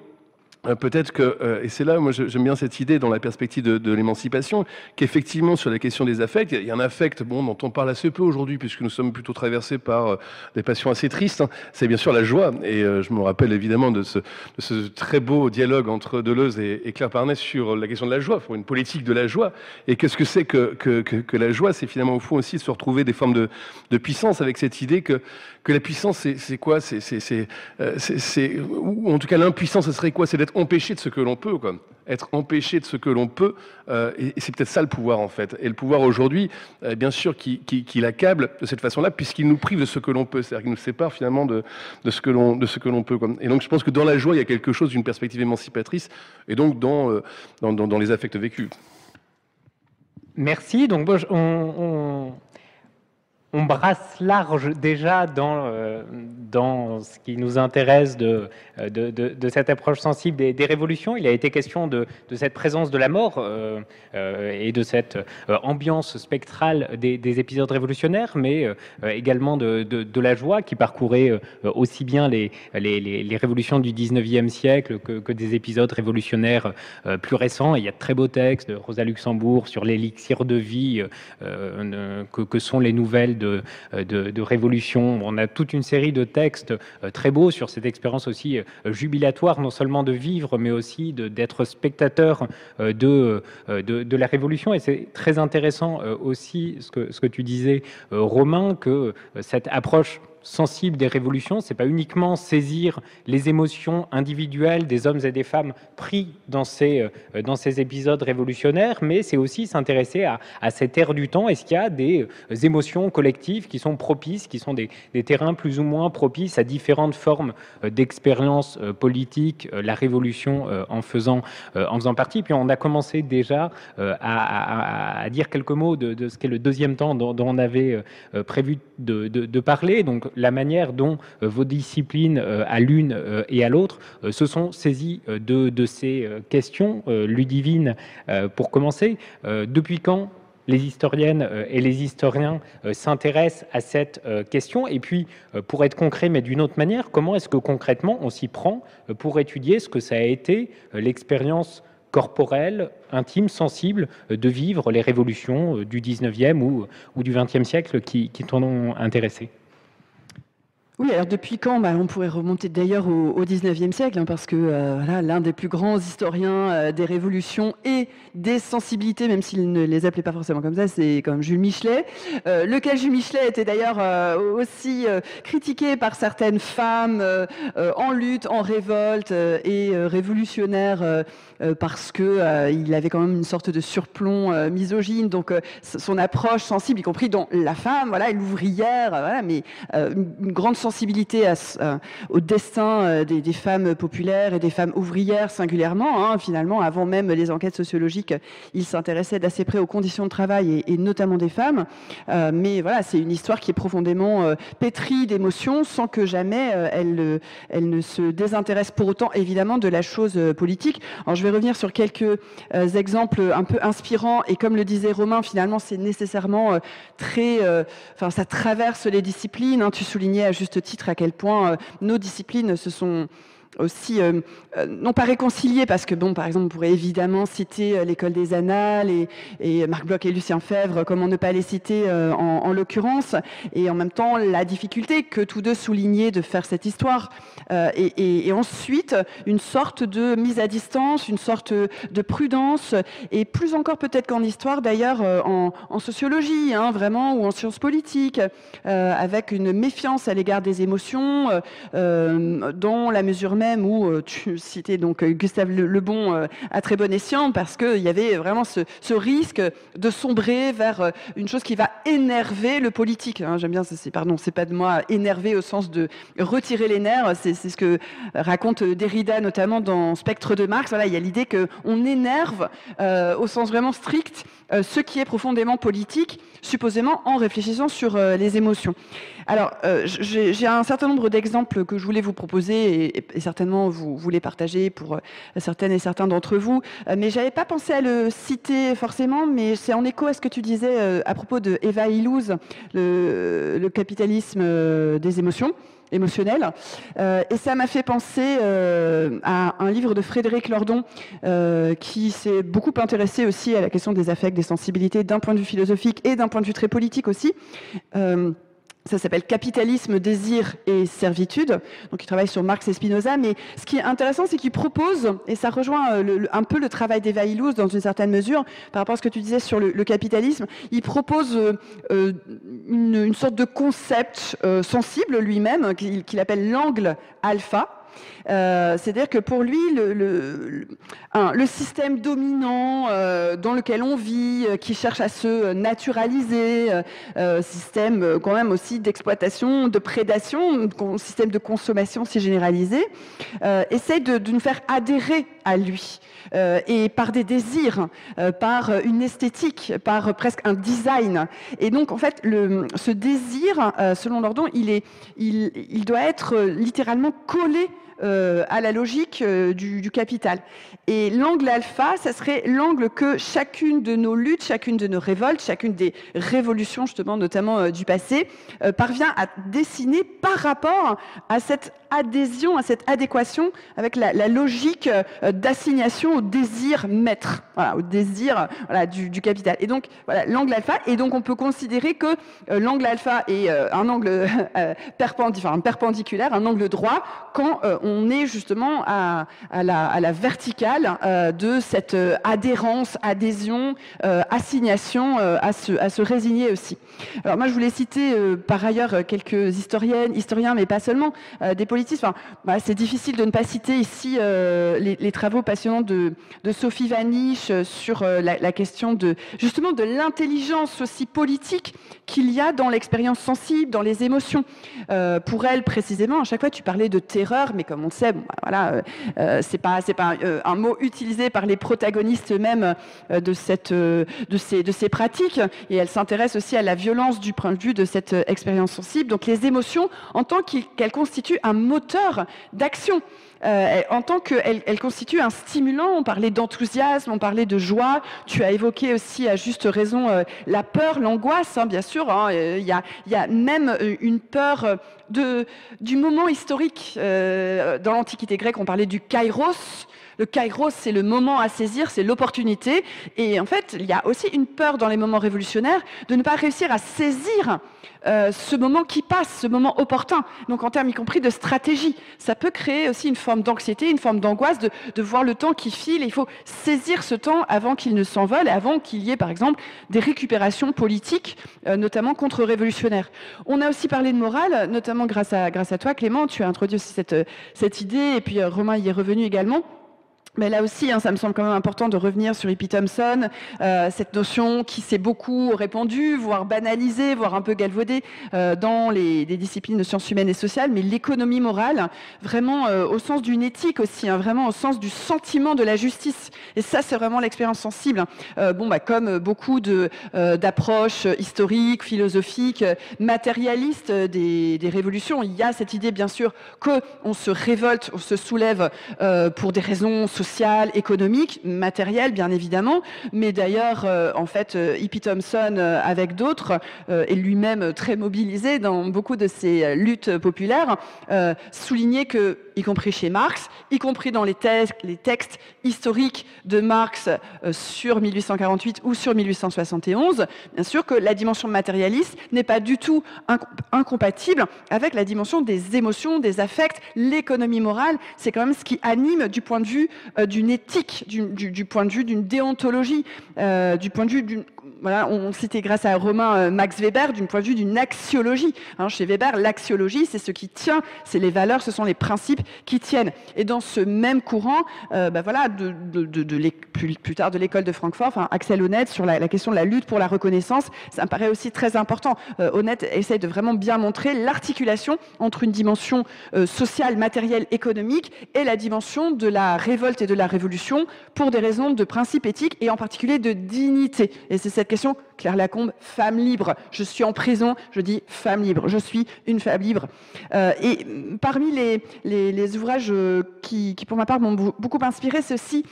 peut-être que, et c'est là, moi j'aime bien cette idée dans la perspective de l'émancipation, qu'effectivement sur la question des affects, il y a un affect dont on parle assez peu aujourd'hui, puisque nous sommes plutôt traversés par des passions assez tristes, hein. C'est bien sûr la joie, et je me rappelle évidemment de ce très beau dialogue entre Deleuze et Claire Parnay sur la question de la joie, pour une politique de la joie, et qu'est-ce que c'est que la joie, c'est finalement au fond aussi se retrouver des formes de puissance, avec cette idée que la puissance, c'est quoi, ou en tout cas l'impuissance, ce serait quoi? C'est d'être empêché de ce que l'on peut, quoi. Être empêché de ce que l'on peut, et c'est peut-être ça le pouvoir en fait. Et le pouvoir aujourd'hui, bien sûr, qui l'accable de cette façon-là, puisqu'il nous prive de ce que l'on peut, c'est-à-dire qu'il nous sépare finalement de ce que l'on peut, quoi. Et donc je pense que dans la joie, il y a quelque chose d'une perspective émancipatrice, et donc dans les affects vécus. Merci. Donc on brasse large déjà dans ce qui nous intéresse de cette approche sensible des révolutions. Il a été question de cette présence de la mort et de cette ambiance spectrale des épisodes révolutionnaires, mais également de la joie qui parcourait aussi bien les révolutions du 19e siècle que des épisodes révolutionnaires plus récents. Et il y a de très beaux textes de Rosa Luxembourg sur l'élixir de vie que sont les nouvelles de révolution. On a toute une série de textes très beaux sur cette expérience aussi jubilatoire, non seulement de vivre, mais aussi d'être spectateur de la révolution. Et c'est très intéressant aussi ce que tu disais, Romain, que cette approche sensible des révolutions, c'est pas uniquement saisir les émotions individuelles des hommes et des femmes pris dans ces épisodes révolutionnaires, mais c'est aussi s'intéresser à cette ère du temps. Est-ce qu'il y a des émotions collectives qui sont propices, qui sont des terrains plus ou moins propices à différentes formes d'expérience politique, la révolution en faisant partie. Puis on a commencé déjà à dire quelques mots de ce qu'est le deuxième temps dont on avait prévu de parler. Donc la manière dont vos disciplines, à l'une et à l'autre, se sont saisies de ces questions. Ludivine, pour commencer, depuis quand les historiennes et les historiens s'intéressent à cette question? Et puis, pour être concret, mais d'une autre manière, comment est-ce que concrètement on s'y prend pour étudier ce que ça a été l'expérience corporelle, intime, sensible de vivre les révolutions du 19e ou du 20e siècle qui t'en ont intéressé? Oui, alors depuis quand on pourrait remonter d'ailleurs au 19e siècle, hein, parce que voilà, l'un des plus grands historiens des révolutions et des sensibilités, même s'il ne les appelait pas forcément comme ça, c'est quand même Jules Michelet, lequel Jules Michelet était d'ailleurs aussi critiqué par certaines femmes en lutte, en révolte et révolutionnaire parce que il avait quand même une sorte de surplomb misogyne, donc son approche sensible, y compris dans la femme, voilà, et l'ouvrière, voilà, mais une grande sensibilité au destin des femmes populaires et des femmes ouvrières singulièrement, hein, finalement, avant même les enquêtes sociologiques, il s'intéressait d'assez près aux conditions de travail et notamment des femmes, mais voilà, c'est une histoire qui est profondément pétrie d'émotions sans que jamais elle ne se désintéresse pour autant évidemment de la chose politique. Alors je vais revenir sur quelques exemples un peu inspirants, et comme le disait Romain, finalement c'est nécessairement ça traverse les disciplines, hein. Tu soulignais à juste titre à quel point nos disciplines se sont aussi, non pas réconciliés, parce que bon, par exemple, on pourrait évidemment citer l'école des Annales et Marc Bloch et Lucien Febvre, comment ne pas les citer en l'occurrence, et en même temps la difficulté que tous deux soulignaient de faire cette histoire, et ensuite une sorte de mise à distance, une sorte de prudence, et plus encore peut-être qu'en histoire d'ailleurs, en sociologie, hein, vraiment, ou en sciences politiques, avec une méfiance à l'égard des émotions, dans la mesure même où tu citais donc Gustave Le Bon à très bon escient, parce qu'il y avait vraiment ce risque de sombrer vers une chose qui va énerver le politique, hein. J'aime bien, c'est pas de moi, énerver au sens de retirer les nerfs, c'est ce que raconte Derrida notamment dans Spectre de Marx. Voilà, il y a l'idée qu'on énerve au sens vraiment strict ce qui est profondément politique, supposément en réfléchissant sur les émotions. Alors, j'ai un certain nombre d'exemples que je voulais vous proposer, et certainement vous les partagez pour certaines et certains d'entre vous, mais j'avais pas pensé à le citer forcément, mais c'est en écho à ce que tu disais à propos de Eva Illouz, le capitalisme des émotions. émotionnelle. Et ça m'a fait penser à un livre de Frédéric Lordon qui s'est beaucoup intéressé aussi à la question des affects, des sensibilités d'un point de vue philosophique et d'un point de vue très politique aussi. Ça s'appelle Capitalisme, désir et servitude. Donc, il travaille sur Marx et Spinoza. Mais ce qui est intéressant, c'est qu'il propose, et ça rejoint un peu le travail d'Eva Illouz dans une certaine mesure, par rapport à ce que tu disais sur le capitalisme, il propose une sorte de concept sensible lui-même, qu'il appelle l'angle alpha. C'est-à-dire que pour lui, le système dominant dans lequel on vit, qui cherche à se naturaliser, système quand même aussi d'exploitation, de prédation, système de consommation si généralisé, essaye de nous faire adhérer à lui. Et par des désirs, par une esthétique, par presque un design. Et donc, en fait, ce désir, selon Lordon, il doit être littéralement collé à la logique du capital. Et l'angle alpha, ça serait l'angle que chacune de nos luttes, chacune de nos révoltes, chacune des révolutions, justement, notamment du passé, parvient à dessiner par rapport à cette adhésion, à cette adéquation avec la logique d'assignation au désir maître, voilà, au désir du capital. Et donc, voilà, l'angle alpha, et donc on peut considérer que l'angle alpha est un angle perpendiculaire, un angle droit, quand on est justement à la verticale de cette adhérence, adhésion, assignation, à se résigner aussi. Alors moi, je voulais citer par ailleurs quelques historiens, mais pas seulement, des politistes. Enfin, c'est difficile de ne pas citer ici les travaux passionnants de Sophie Vanish sur la question justement de l'intelligence aussi politique qu'il y a dans l'expérience sensible, dans les émotions. Pour elle, précisément, à chaque fois, tu parlais de terreur, mais comme on le sait, bon, voilà, c'est pas un mot utilisé par les protagonistes eux-mêmes de ces pratiques. Et elle s'intéresse aussi à la violence du point de vue de cette expérience sensible. Donc les émotions, en tant qu'elles constituent un moteur d'action. En tant qu'elle constitue un stimulant, on parlait d'enthousiasme, on parlait de joie, tu as évoqué aussi à juste raison la peur, l'angoisse, hein, bien sûr, hein, y a même une peur du moment historique. Dans l'Antiquité grecque, on parlait du kairos. Le kairos, c'est le moment à saisir, c'est l'opportunité. Et en fait, il y a aussi une peur dans les moments révolutionnaires de ne pas réussir à saisir ce moment qui passe, ce moment opportun. Donc en termes y compris de stratégie, ça peut créer aussi une forme d'anxiété, une forme d'angoisse de voir le temps qui file. Et il faut saisir ce temps avant qu'il ne s'envole, avant qu'il y ait par exemple des récupérations politiques, notamment contre-révolutionnaires. On a aussi parlé de morale, notamment grâce à toi Clément, tu as introduit aussi cette idée, et puis Romain y est revenu également. Mais là aussi, hein, ça me semble quand même important de revenir sur Hippie Thompson, cette notion qui s'est beaucoup répandue, voire banalisée, voire un peu galvaudée dans les disciplines de sciences humaines et sociales, mais l'économie morale, vraiment au sens d'une éthique aussi, hein, vraiment au sens du sentiment de la justice. Et ça, c'est vraiment l'expérience sensible. Comme beaucoup d'approches historiques, philosophiques, matérialistes des révolutions, il y a cette idée, bien sûr, qu'on se révolte, on se soulève pour des raisons sociales, économiques, matérielles bien évidemment, mais d'ailleurs Hippie Thompson avec d'autres est lui-même très mobilisé dans beaucoup de ces luttes populaires, soulignait que, y compris chez Marx, y compris dans les textes historiques de Marx sur 1848 ou sur 1871, bien sûr que la dimension matérialiste n'est pas du tout incompatible avec la dimension des émotions, des affects. L'économie morale, c'est quand même ce qui anime du point de vue d'une éthique, du point de vue d'une déontologie, du point de vue d'une... Voilà, on citait grâce à Romain Max Weber, du point de vue d'une axiologie. Hein, chez Weber, l'axiologie, c'est ce qui tient, c'est les valeurs, ce sont les principes qui tiennent. Et dans ce même courant, plus tard de l'école de Francfort, enfin, Axel Honneth, sur la question de la lutte pour la reconnaissance, ça me paraît aussi très important. Honneth essaye de vraiment bien montrer l'articulation entre une dimension sociale, matérielle, économique et la dimension de la révolte et de la révolution pour des raisons de principe éthique et en particulier de dignité. Et c'est cette question Claire Lacombe, femme libre. Je suis en prison, je dis femme libre. Je suis une femme libre. Et parmi les ouvrages qui, pour ma part, m'ont beaucoup inspiré, c'est aussi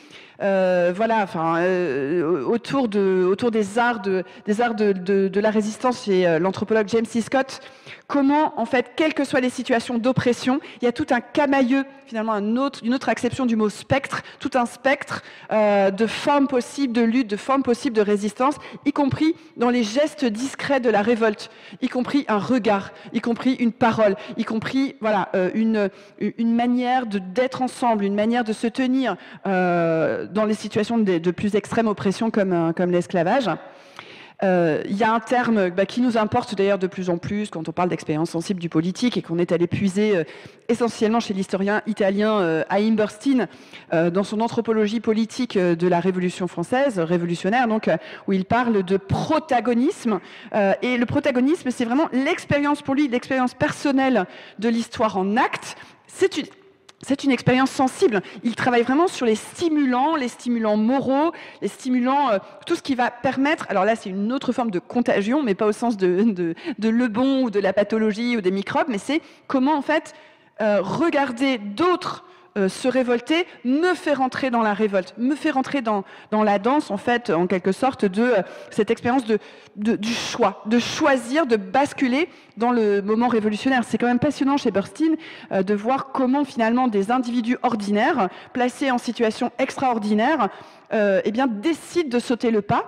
autour des arts de la résistance chez l'anthropologue James C. Scott. Comment, en fait, quelles que soient les situations d'oppression, il y a tout un camailleux, finalement, une autre acception du mot spectre, tout un spectre de formes possibles de lutte, de formes possibles de résistance, y compris dans les gestes discrets de la révolte, y compris un regard, y compris une parole, y compris une manière d'être ensemble, une manière de se tenir dans les situations de plus extrême oppression comme l'esclavage. Il y a un terme qui nous importe d'ailleurs de plus en plus quand on parle d'expérience sensible du politique et qu'on est allé puiser essentiellement chez l'historien italien Haïm Burstein dans son anthropologie politique de la Révolution française, révolutionnaire, donc, où il parle de protagonisme. Et le protagonisme, c'est vraiment l'expérience pour lui, l'expérience personnelle de l'histoire en acte. C'est une expérience sensible. Il travaille vraiment sur les stimulants moraux, les stimulants, tout ce qui va permettre... Alors là, c'est une autre forme de contagion, mais pas au sens de Le Bon ou de la pathologie ou des microbes, mais c'est comment, en fait, regarder d'autres se révolter me fait rentrer dans la révolte, me fait rentrer dans la danse, en fait, en quelque sorte, de cette expérience du choix, de choisir, de basculer dans le moment révolutionnaire. C'est quand même passionnant chez Burstein de voir comment, finalement, des individus ordinaires, placés en situation extraordinaire, décident de sauter le pas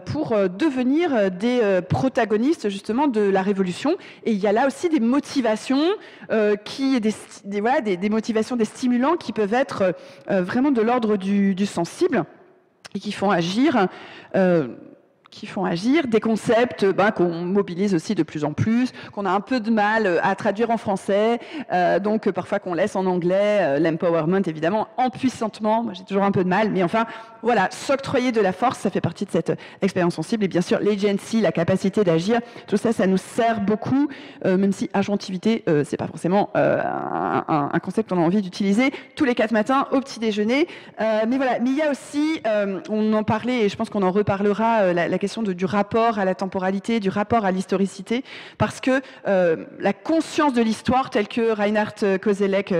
pour devenir des protagonistes, justement, de la Révolution. Et il y a là aussi des motivations, des motivations, des stimulants qui peuvent être vraiment de l'ordre du sensible et qui font agir des concepts qu'on mobilise aussi de plus en plus, qu'on a un peu de mal à traduire en français, donc parfois qu'on laisse en anglais, l'empowerment évidemment, empuissantement, moi j'ai toujours un peu de mal, mais enfin voilà, s'octroyer de la force, ça fait partie de cette expérience sensible, et bien sûr l'agency, la capacité d'agir, tout ça, ça nous sert beaucoup, même si agentivité, c'est pas forcément un concept qu'on a envie d'utiliser tous les 4 matins au petit déjeuner, mais voilà, mais il y a aussi, on en parlait et je pense qu'on en reparlera, la question du rapport à la temporalité, du rapport à l'historicité, parce que la conscience de l'histoire, telle que Reinhard Koselleck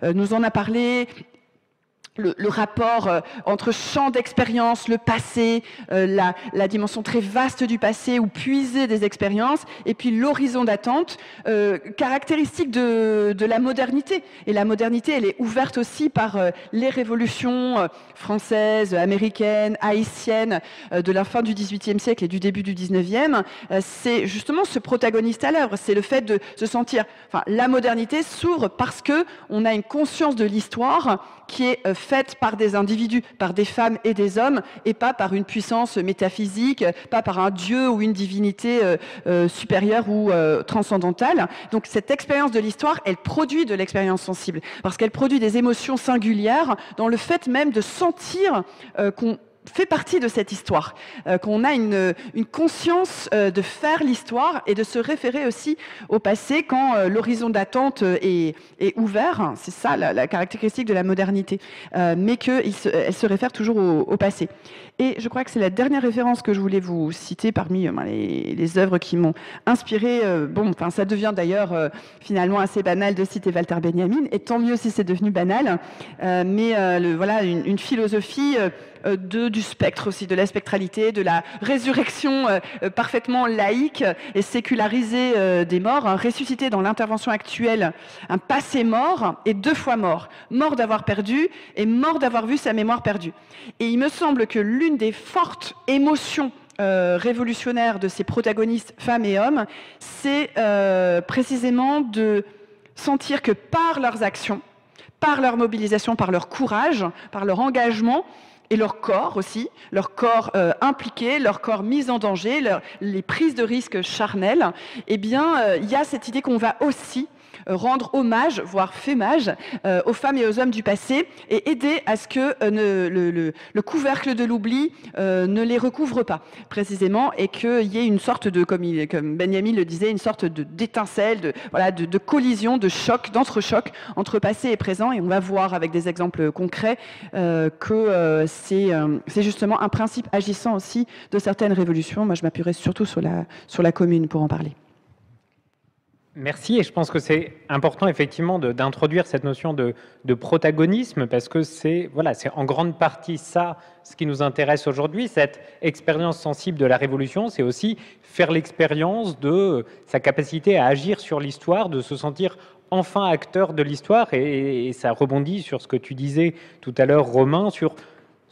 nous en a parlé, le rapport entre champ d'expérience, le passé, la dimension très vaste du passé où puiser des expériences, et puis l'horizon d'attente, caractéristique de la modernité. Et la modernité, elle est ouverte aussi par les révolutions françaises, américaines, haïtiennes de la fin du XVIIIe siècle et du début du XIXe. C'est justement ce protagoniste à l'œuvre, c'est le fait de se sentir... Enfin, la modernité s'ouvre parce qu'on a une conscience de l'histoire qui est faite par des individus, par des femmes et des hommes, et pas par une puissance métaphysique, pas par un dieu ou une divinité supérieure ou transcendantale. Donc cette expérience de l'histoire, elle produit de l'expérience sensible, parce qu'elle produit des émotions singulières dans le fait même de sentir qu'on fait partie de cette histoire, qu'on a une conscience de faire l'histoire et de se référer aussi au passé quand l'horizon d'attente est ouvert. C'est ça la caractéristique de la modernité, mais qu'elle se réfère toujours au passé. Et je crois que c'est la dernière référence que je voulais vous citer parmi les œuvres qui m'ont inspiré. Ça devient d'ailleurs finalement assez banal de citer Walter Benjamin, et tant mieux si c'est devenu banal, mais une philosophie du spectre aussi, de la spectralité, de la résurrection parfaitement laïque et sécularisée des morts, ressuscité dans l'intervention actuelle, un passé mort et 2 fois mort. Mort d'avoir perdu et mort d'avoir vu sa mémoire perdue. Et il me semble que l'une des fortes émotions révolutionnaires de ces protagonistes, femmes et hommes, c'est précisément de sentir que par leurs actions, par leur mobilisation, par leur courage, par leur engagement, et leur corps aussi, leur corps impliqué, leur corps mis en danger, les prises de risques charnelles, il y a cette idée qu'on va aussi rendre hommage, voire fémage, aux femmes et aux hommes du passé et aider à ce que le couvercle de l'oubli ne les recouvre pas, précisément, et qu'il y ait une sorte de, comme Benjamin le disait, une sorte d'étincelle, de collision, de choc, d'entrechoc entre passé et présent. Et on va voir avec des exemples concrets que c'est justement un principe agissant aussi de certaines révolutions. Moi, je m'appuierai surtout sur la Commune pour en parler. Merci, et je pense que c'est important effectivement d'introduire cette notion de protagonisme, parce que c'est en grande partie ça ce qui nous intéresse aujourd'hui. Cette expérience sensible de la Révolution, c'est aussi faire l'expérience de sa capacité à agir sur l'histoire, de se sentir enfin acteur de l'histoire, et ça rebondit sur ce que tu disais tout à l'heure, Romain, sur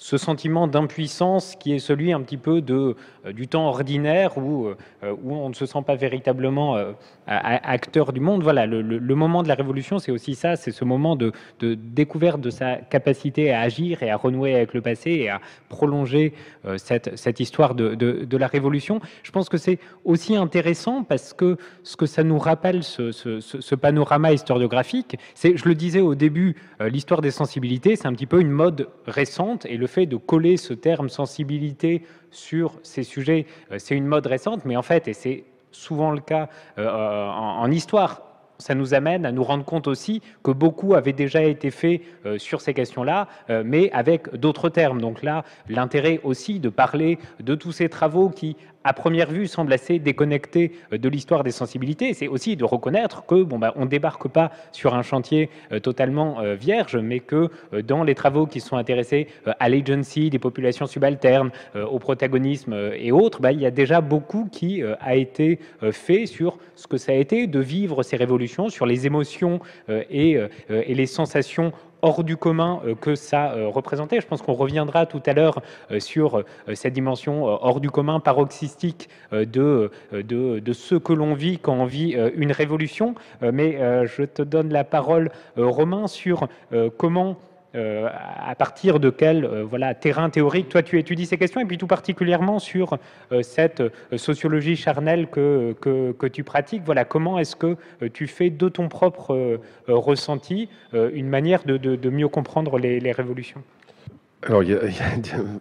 ce sentiment d'impuissance qui est celui un petit peu du temps ordinaire où on ne se sent pas véritablement acteur du monde. Voilà, le moment de la Révolution, c'est aussi ça, c'est ce moment de découverte de sa capacité à agir et à renouer avec le passé et à prolonger cette histoire de la Révolution. Je pense que c'est aussi intéressant parce que ce que ça nous rappelle, ce panorama historiographique, c'est, je le disais au début, l'histoire des sensibilités, c'est un petit peu une mode récente, et le fait de coller ce terme sensibilité sur ces sujets, c'est une mode récente, mais en fait, et c'est souvent le cas en histoire, ça nous amène à nous rendre compte aussi que beaucoup avait déjà été fait sur ces questions-là, mais avec d'autres termes. Donc là, l'intérêt aussi de parler de tous ces travaux qui, à première vue, semblent assez déconnectés de l'histoire des sensibilités, c'est aussi de reconnaître que on ne débarque pas sur un chantier totalement vierge, mais que dans les travaux qui sont intéressés à l'agency des populations subalternes, au protagonisme et autres, il y a déjà beaucoup qui a été fait sur ce que ça a été de vivre ces révolutions, sur les émotions et les sensations hors du commun que ça représentait. Je pense qu'on reviendra tout à l'heure sur cette dimension hors du commun, paroxystique de ce que l'on vit quand on vit une révolution. Mais je te donne la parole, Romain, sur comment, à partir de quel terrain théorique, toi tu étudies ces questions, et puis tout particulièrement sur cette sociologie charnelle que tu pratiques. Voilà, comment est-ce que tu fais de ton propre ressenti une manière de mieux comprendre les révolutions? Alors, il y a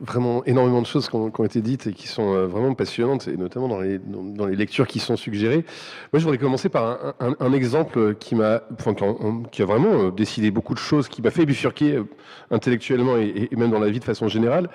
vraiment énormément de choses qui ont été dites et qui sont vraiment passionnantes, et notamment dans les lectures qui sont suggérées. Moi, je voudrais commencer par un exemple qui a vraiment décidé beaucoup de choses, qui m'a fait bifurquer intellectuellement et même dans la vie de façon générale.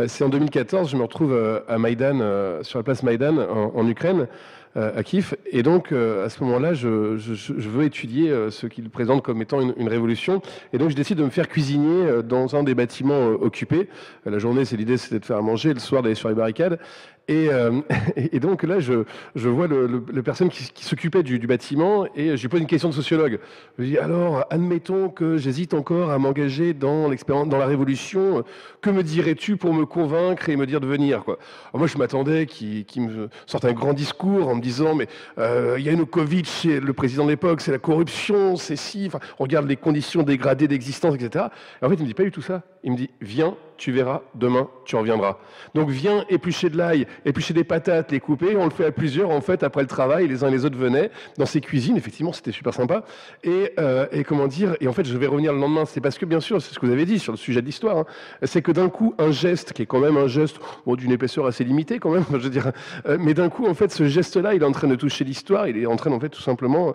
C'est en 2014, je me retrouve à Maïdan, sur la place Maïdan, en Ukraine, à Kiev, et donc à ce moment-là, je veux étudier ce qu'il présente comme étant une révolution, et donc je décide de me faire cuisinier dans un des bâtiments occupés. La journée, l'idée c'était de faire à manger, le soir d'aller sur les barricades. Et donc là, je vois le personne qui s'occupait du bâtiment, et je lui pose une question de sociologue. Je lui dis, alors, admettons que j'hésite encore à m'engager dans l'expérience, dans la révolution, que me dirais-tu pour me convaincre et me dire de venir, quoi. Alors moi, je m'attendais qu'il me sorte un grand discours en me disant, mais Yanukovych, le président de l'époque, c'est la corruption, c'est si, enfin, on regarde les conditions dégradées d'existence, etc. Et en fait, il me dit pas du tout ça. Il me dit, viens, tu verras, demain, tu reviendras. Donc viens éplucher de l'ail, éplucher des patates, les couper. On le fait à plusieurs, en fait, après le travail. Les uns et les autres venaient dans ces cuisines. Effectivement, c'était super sympa. Et comment dire, et en fait, je vais revenir le lendemain. C'est parce que, bien sûr, c'est ce que vous avez dit sur le sujet de l'histoire, hein, c'est que d'un coup, un geste, qui est quand même un geste d'une épaisseur assez limitée, quand même, je veux dire, mais d'un coup, en fait, ce geste-là, il est en train de toucher l'histoire. Il est en train, en fait, tout simplement,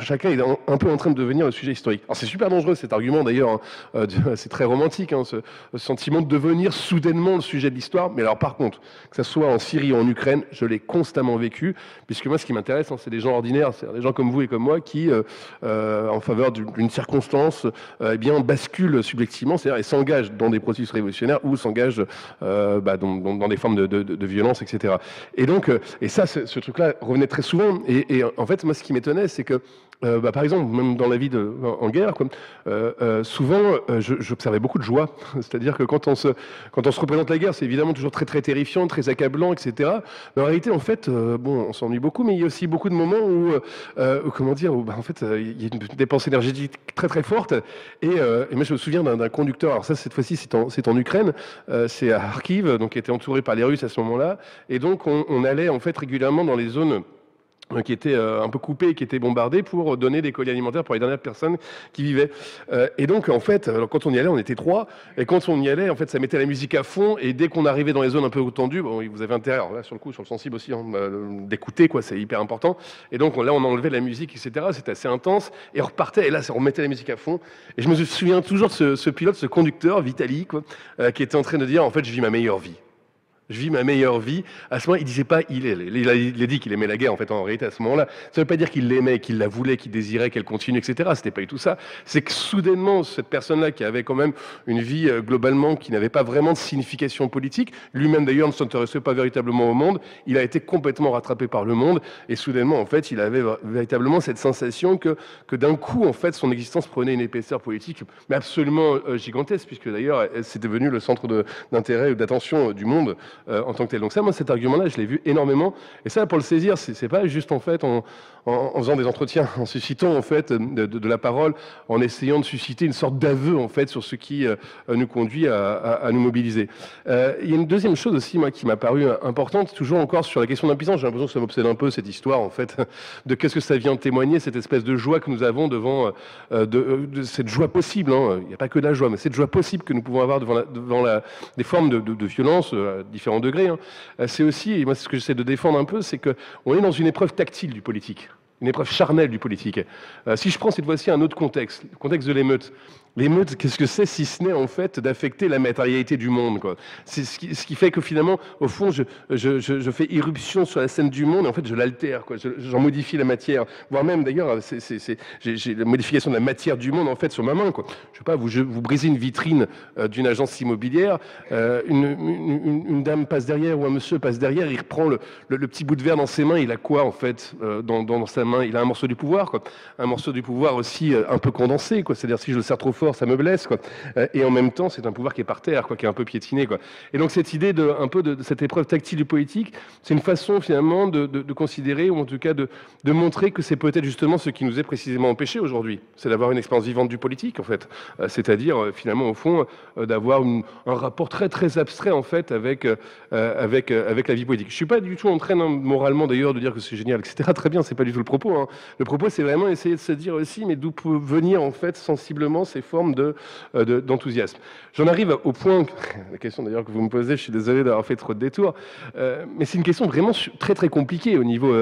chacun est un peu en train de devenir le sujet historique. Alors, c'est super dangereux, cet argument, d'ailleurs. Hein, c'est très romantique, hein, ce sentiment de devenir soudainement le sujet de l'histoire. Mais alors, par contre, que ça soit en Syrie ou en Ukraine, je l'ai constamment vécu, puisque moi, ce qui m'intéresse, hein, c'est des gens ordinaires, c'est des gens comme vous et comme moi qui, en faveur d'une circonstance, eh bien, basculent subjectivement, c'est-à-dire et s'engagent dans des processus révolutionnaires ou s'engagent dans des formes de violence, etc. Et donc, et ça, ce truc-là revenait très souvent. Et en fait, moi, ce qui m'étonnait, c'est que par exemple, même dans la vie en guerre, souvent, j'observais beaucoup de joie. C'est-à-dire que quand on se représente la guerre, c'est évidemment toujours très très terrifiant, très accablant, etc. Mais en réalité, en fait, on s'ennuie beaucoup, mais il y a aussi beaucoup de moments où, en fait, il y a une dépense énergétique très très forte. Et moi, je me souviens d'un conducteur. Alors ça, cette fois-ci, c'est en Ukraine. C'est à Kharkiv, donc qui était entouré par les Russes à ce moment-là. Et donc, on allait en fait régulièrement dans les zones qui était un peu coupé, qui était bombardé pour donner des colis alimentaires pour les dernières personnes qui vivaient. Et donc, en fait, alors, quand on y allait, on était 3, et quand on y allait, en fait, ça mettait la musique à fond, et dès qu'on arrivait dans les zones un peu tendues, bon, vous avez intérêt, alors là, sur le coup, sur le sensible aussi, hein, d'écouter, quoi, c'est hyper important. Et donc, là, on enlevait la musique, etc. C'était assez intense, et on repartait, et là, on mettait la musique à fond. Et je me souviens toujours de ce pilote, ce conducteur, Vitali, quoi, qui était en train de dire, en fait, je vis ma meilleure vie. Je vis ma meilleure vie. À ce moment-là, il disait pas il a dit qu'il aimait la guerre, en fait, en réalité, à ce moment-là. Ça veut pas dire qu'il l'aimait, qu'il la voulait, qu'il désirait qu'elle continue, etc. C'était pas du tout ça. C'est que soudainement, cette personne-là, qui avait quand même une vie, globalement, qui n'avait pas vraiment de signification politique, lui-même d'ailleurs ne s'intéressait pas véritablement au monde, il a été complètement rattrapé par le monde, et soudainement, en fait, il avait véritablement cette sensation que d'un coup, en fait, son existence prenait une épaisseur politique, mais absolument gigantesque, puisque d'ailleurs, c'est devenu le centre d'intérêt ou d'attention du monde, en tant que tel. Donc ça, moi, cet argument-là, je l'ai vu énormément. Et ça, pour le saisir, c'est pas juste en fait en faisant des entretiens, en suscitant en fait de la parole, en essayant de susciter une sorte d'aveu en fait sur ce qui nous conduit à nous mobiliser. Il y a une deuxième chose aussi, moi, qui m'a paru importante, toujours encore sur la question d'impuissance. J'ai l'impression que ça m'obsède un peu cette histoire en fait de qu'est-ce que ça vient témoigner, cette espèce de joie que nous avons devant de cette joie possible. Hein. Il n'y a pas que de la joie, mais cette joie possible que nous pouvons avoir devant des formes de violence à différents degrés. Hein. C'est aussi, et moi c'est ce que j'essaie de défendre un peu, c'est qu'on est dans une épreuve tactile du politique, une épreuve charnelle du politique. Si je prends cette fois-ci un autre contexte, le contexte de l'émeute. L'émeute, qu'est-ce que c'est si ce n'est en fait d'affecter la matérialité du monde, quoi. C'est ce qui fait que finalement, au fond, je fais irruption sur la scène du monde et en fait je l'altère, quoi. J'en modifie la matière, voire même d'ailleurs, j'ai la modification de la matière du monde en fait sur ma main, quoi. Je sais pas, vous brisez une vitrine d'une agence immobilière, une dame passe derrière ou un monsieur passe derrière, il reprend le petit bout de verre dans ses mains, il a quoi en fait dans sa main? Il a un morceau du pouvoir, quoi. Un morceau du pouvoir aussi un peu condensé, quoi. C'est-à-dire si je le serre trop fort, ça me blesse, quoi. Et en même temps, c'est un pouvoir qui est par terre, quoi, qui est un peu piétiné, quoi. Et donc cette idée de cette épreuve tactile du politique, c'est une façon finalement de considérer, ou en tout cas de montrer que c'est peut-être justement ce qui nous est précisément empêché aujourd'hui, c'est d'avoir une expérience vivante du politique, en fait. C'est-à-dire finalement au fond d'avoir un rapport très très abstrait en fait avec la vie politique. Je suis pas du tout en train moralement d'ailleurs de dire que c'est génial, etc. Très bien, c'est pas du tout le propos. Hein. Le propos, c'est vraiment essayer de se dire aussi, mais d'où peuvent venir en fait sensiblement ces formes d'enthousiasme. J'en arrive au point, la question d'ailleurs que vous me posez, je suis désolé d'avoir fait trop de détours, mais c'est une question vraiment très très compliquée au niveau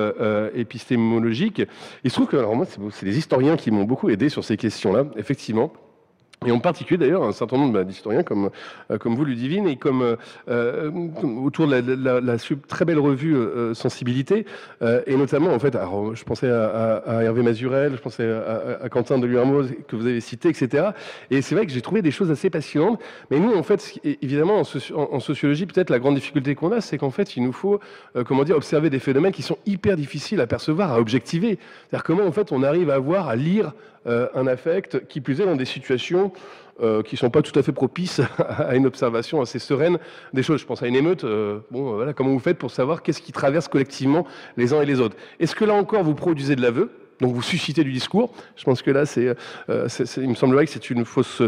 épistémologique. Il se trouve que, alors moi, c'est les historiens qui m'ont beaucoup aidé sur ces questions-là, effectivement. Et en particulier d'ailleurs un certain nombre d'historiens comme vous Ludivine et comme autour de la très belle revue Sensibilité et notamment en fait alors, je pensais à Hervé Mazurel, je pensais à Quentin Deluermo que vous avez cité, etc. Et c'est vrai que j'ai trouvé des choses assez passionnantes, mais nous en fait évidemment en sociologie peut-être la grande difficulté qu'on a, c'est qu'en fait il nous faut observer des phénomènes qui sont hyper difficiles à percevoir, à objectiver. C'est-à-dire comment en fait on arrive à voir, à lire un affect, qui plus est dans des situations qui ne sont pas tout à fait propices à une observation assez sereine des choses. Je pense à une émeute. Voilà, comment vous faites pour savoir qu'est-ce qui traverse collectivement les uns et les autres? Est-ce que là encore vous produisez de l'aveu? Donc vous suscitez du discours. Je pense que là, il me semblerait que c'est une fausse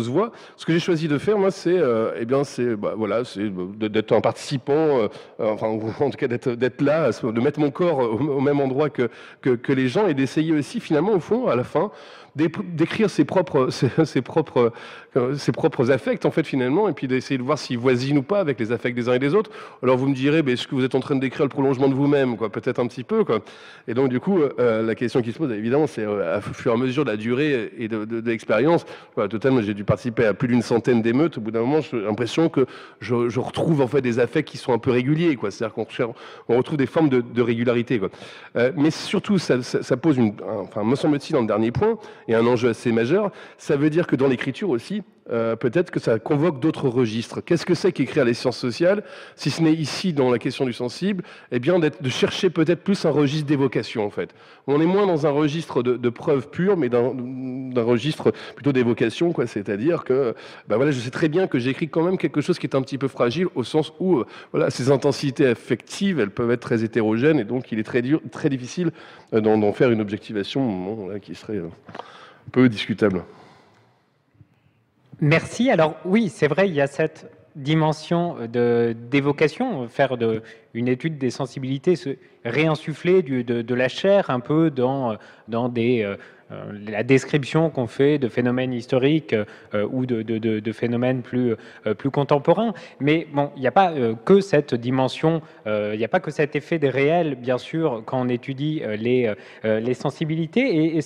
voie. Ce que j'ai choisi de faire, moi, c'est d'être un participant, enfin en tout cas d'être là, de mettre mon corps au même endroit que les gens et d'essayer aussi finalement au fond, à la fin, d'écrire ses propres affects en fait finalement, et puis d'essayer de voir s'ils voisinent ou pas avec les affects des uns et des autres. Alors vous me direz, est-ce que vous êtes en train de décrire le prolongement de vous-même, quoi? Peut-être un petit peu, quoi. Et donc du coup, la question qui se pose évidemment, c'est à fur et à mesure de la durée et de l'expérience. Au total, j'ai dû participer à plus d'une centaine d'émeutes. Au bout d'un moment, j'ai l'impression que je retrouve en fait des affects qui sont un peu réguliers, quoi. C'est-à-dire qu'on retrouve des formes de régularité, quoi. Mais surtout, ça pose me semble-t-il, dans le dernier point, et un enjeu assez majeur, ça veut dire que dans l'écriture aussi, peut-être que ça convoque d'autres registres. Qu'est-ce que c'est qu'écrire les sciences sociales, si ce n'est ici, dans la question du sensible, eh bien de chercher peut-être plus un registre d'évocation, en fait. On est moins dans un registre de preuve pure, mais d'un registre plutôt d'évocation, quoi. C'est-à-dire que, je sais très bien que j'écris quand même quelque chose qui est un petit peu fragile, au sens où, ces intensités affectives, elles peuvent être très hétérogènes, et donc il est très difficile d'en faire une objectivation qui serait un peu discutable. Merci. Alors oui, c'est vrai, il y a cette dimension d'évocation, faire une étude des sensibilités, se réinsuffler de la chair un peu dans la description qu'on fait de phénomènes historiques ou de phénomènes plus contemporains. Mais bon, il n'y a pas que cette dimension, il n'y a pas que cet effet des réels, bien sûr, quand on étudie les sensibilités. Et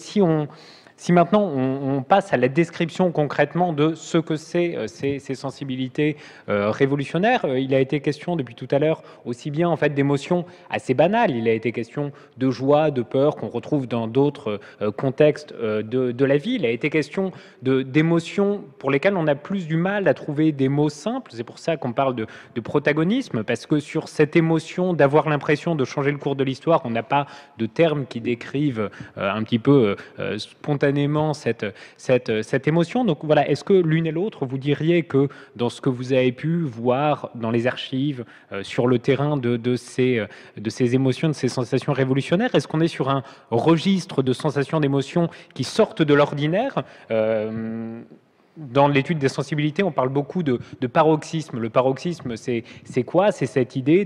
si maintenant on passe à la description concrètement de ce que c'est ces sensibilités révolutionnaires, il a été question depuis tout à l'heure aussi bien en fait d'émotions assez banales. Il a été question de joie, de peur qu'on retrouve dans d'autres contextes de la vie. Il a été question d'émotions pour lesquelles on a plus du mal à trouver des mots simples. C'est pour ça qu'on parle de protagonisme, parce que sur cette émotion d'avoir l'impression de changer le cours de l'histoire, on n'a pas de termes qui décrivent un petit peu spontanément cette émotion. Donc voilà, est-ce que l'une et l'autre, vous diriez que dans ce que vous avez pu voir dans les archives, sur le terrain de ces émotions, de ces sensations révolutionnaires, est-ce qu'on est sur un registre de sensations, d'émotions qui sortent de l'ordinaire? Dans l'étude des sensibilités, on parle beaucoup de paroxysme. Le paroxysme, c'est quoi? C'est cette idée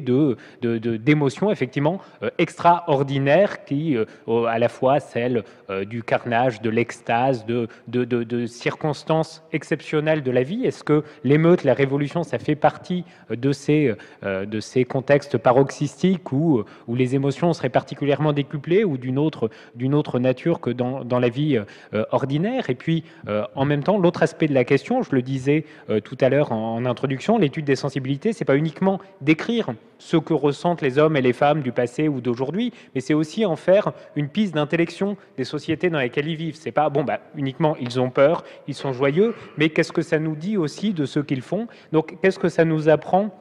d'émotion, effectivement, extraordinaire, qui, à la fois celle du carnage, de l'extase, de circonstances exceptionnelles de la vie. Est-ce que l'émeute, la révolution, ça fait partie de ces contextes paroxystiques où les émotions seraient particulièrement décuplées ou d'une autre nature que dans la vie ordinaire? Et puis, en même temps, l'autre aspect de la question, je le disais tout à l'heure en introduction, l'étude des sensibilités, c'est pas uniquement d'écrire ce que ressentent les hommes et les femmes du passé ou d'aujourd'hui, mais c'est aussi en faire une piste d'intellection des sociétés dans lesquelles ils vivent. C'est pas uniquement ils ont peur, ils sont joyeux, mais qu'est-ce que ça nous dit aussi de ce qu'ils font? Donc qu'est-ce que ça nous apprend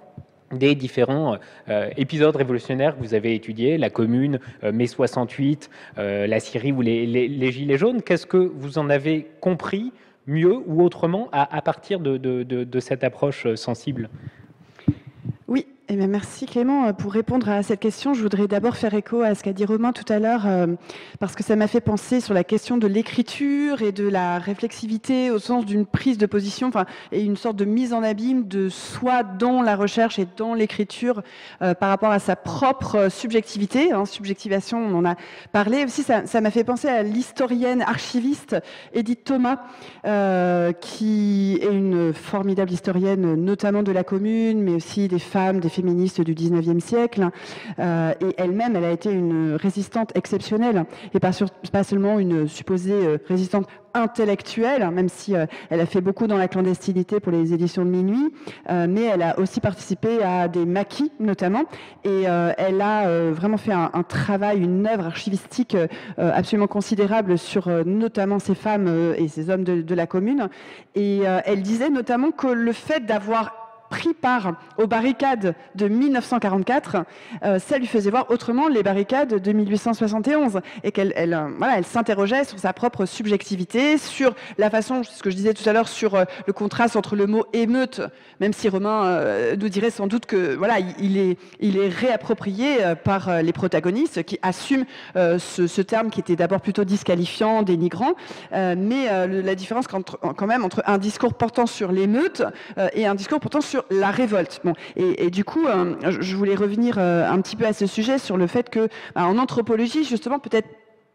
des différents épisodes révolutionnaires que vous avez étudiés, la Commune, mai 68, la Syrie ou les Gilets jaunes? Qu'est-ce que vous en avez compris mieux ou autrement à partir de cette approche sensible? Oui, eh bien, merci Clément. Pour répondre à cette question, je voudrais d'abord faire écho à ce qu'a dit Romain tout à l'heure, parce que ça m'a fait penser sur la question de l'écriture et de la réflexivité au sens d'une prise de position, et une sorte de mise en abîme de soi dans la recherche et dans l'écriture par rapport à sa propre subjectivité. Subjectivation, on en a parlé. Aussi, ça m'a fait penser à l'historienne archiviste Edith Thomas, qui est une formidable historienne, notamment de la Commune, mais aussi des femmes, des féministe du 19e siècle, et elle-même, elle a été une résistante exceptionnelle, et pas seulement une supposée résistante intellectuelle, même si elle a fait beaucoup dans la clandestinité pour les éditions de Minuit, mais elle a aussi participé à des maquis, notamment, et elle a vraiment fait un travail, une œuvre archivistique absolument considérable sur notamment ces femmes et ces hommes de la Commune, et elle disait notamment que le fait d'avoir pris part aux barricades de 1944, ça lui faisait voir autrement les barricades de 1871, et qu'elle elle s'interrogeait sur sa propre subjectivité, sur la façon, ce que je disais tout à l'heure, sur le contraste entre le mot émeute, même si Romain nous dirait sans doute que il est réapproprié par les protagonistes qui assument ce terme qui était d'abord plutôt disqualifiant, dénigrant, mais la différence quand même entre un discours portant sur l'émeute et un discours portant sur la révolte. Bon, et du coup, je voulais revenir un petit peu à ce sujet sur le fait que, en anthropologie, justement, peut-être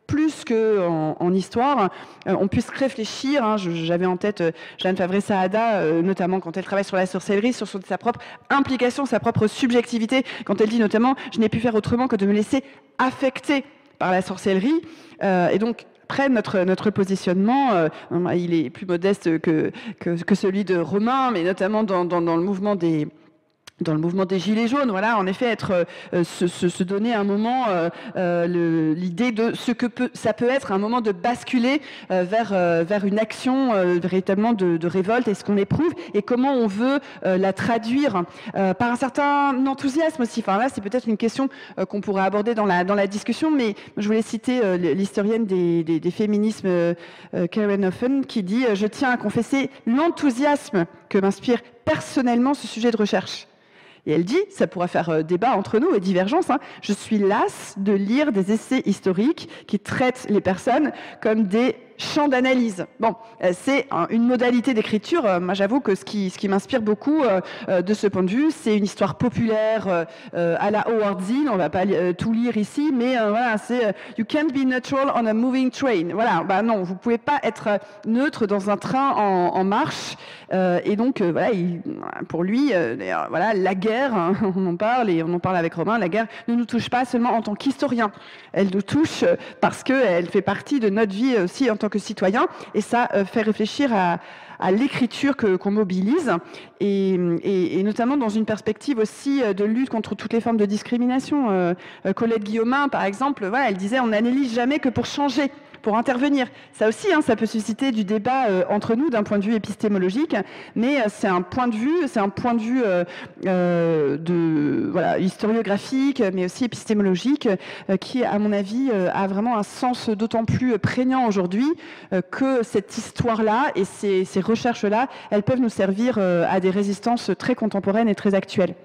plus qu'en histoire, on puisse réfléchir. J'avais en tête Jeanne Favre-Saada, notamment quand elle travaille sur la sorcellerie, sur sa propre implication, sa propre subjectivité, quand elle dit notamment « je n'ai pu faire autrement que de me laisser affecter par la sorcellerie ». Et donc, après, notre positionnement, il est plus modeste que celui de Romain, mais notamment dans le mouvement des Gilets jaunes, en effet, se donner un moment l'idée de ce que ça peut être un moment de basculer vers une action véritablement de révolte, et ce qu'on éprouve et comment on veut la traduire par un certain enthousiasme aussi. Là, c'est peut-être une question qu'on pourrait aborder dans la discussion, mais je voulais citer l'historienne des féminismes Karen Offen, qui dit « Je tiens à confesser l'enthousiasme que m'inspire personnellement ce sujet de recherche ». Et elle dit, ça pourra faire débat entre nous et divergence, je suis lasse de lire des essais historiques qui traitent les personnes comme des champ d'analyse. Bon, c'est une modalité d'écriture. Moi, j'avoue que ce qui m'inspire beaucoup de ce point de vue, c'est une histoire populaire à la Howard Zinn. On va pas tout lire ici, mais voilà, c'est You can't be neutral on a moving train. Voilà, bah non, vous pouvez pas être neutre dans un train en marche. Et donc, voilà, pour lui, voilà, la guerre, hein, on en parle et on en parle avec Romain. La guerre ne nous touche pas seulement en tant qu'historien. Elle nous touche parce qu'elle fait partie de notre vie aussi en tant que citoyen. Et ça fait réfléchir à l'écriture qu'on mobilise, et notamment dans une perspective aussi de lutte contre toutes les formes de discrimination. Colette Guillaumin, par exemple, voilà, elle disait « on n'analyse jamais que pour changer ». Pour intervenir. Ça aussi, hein, ça peut susciter du débat entre nous d'un point de vue épistémologique, mais c'est un point de vue, voilà, historiographique, mais aussi épistémologique, qui, à mon avis, a vraiment un sens d'autant plus prégnant aujourd'hui que cette histoire-là et ces recherches-là, elles peuvent nous servir à des résistances très contemporaines et très actuelles.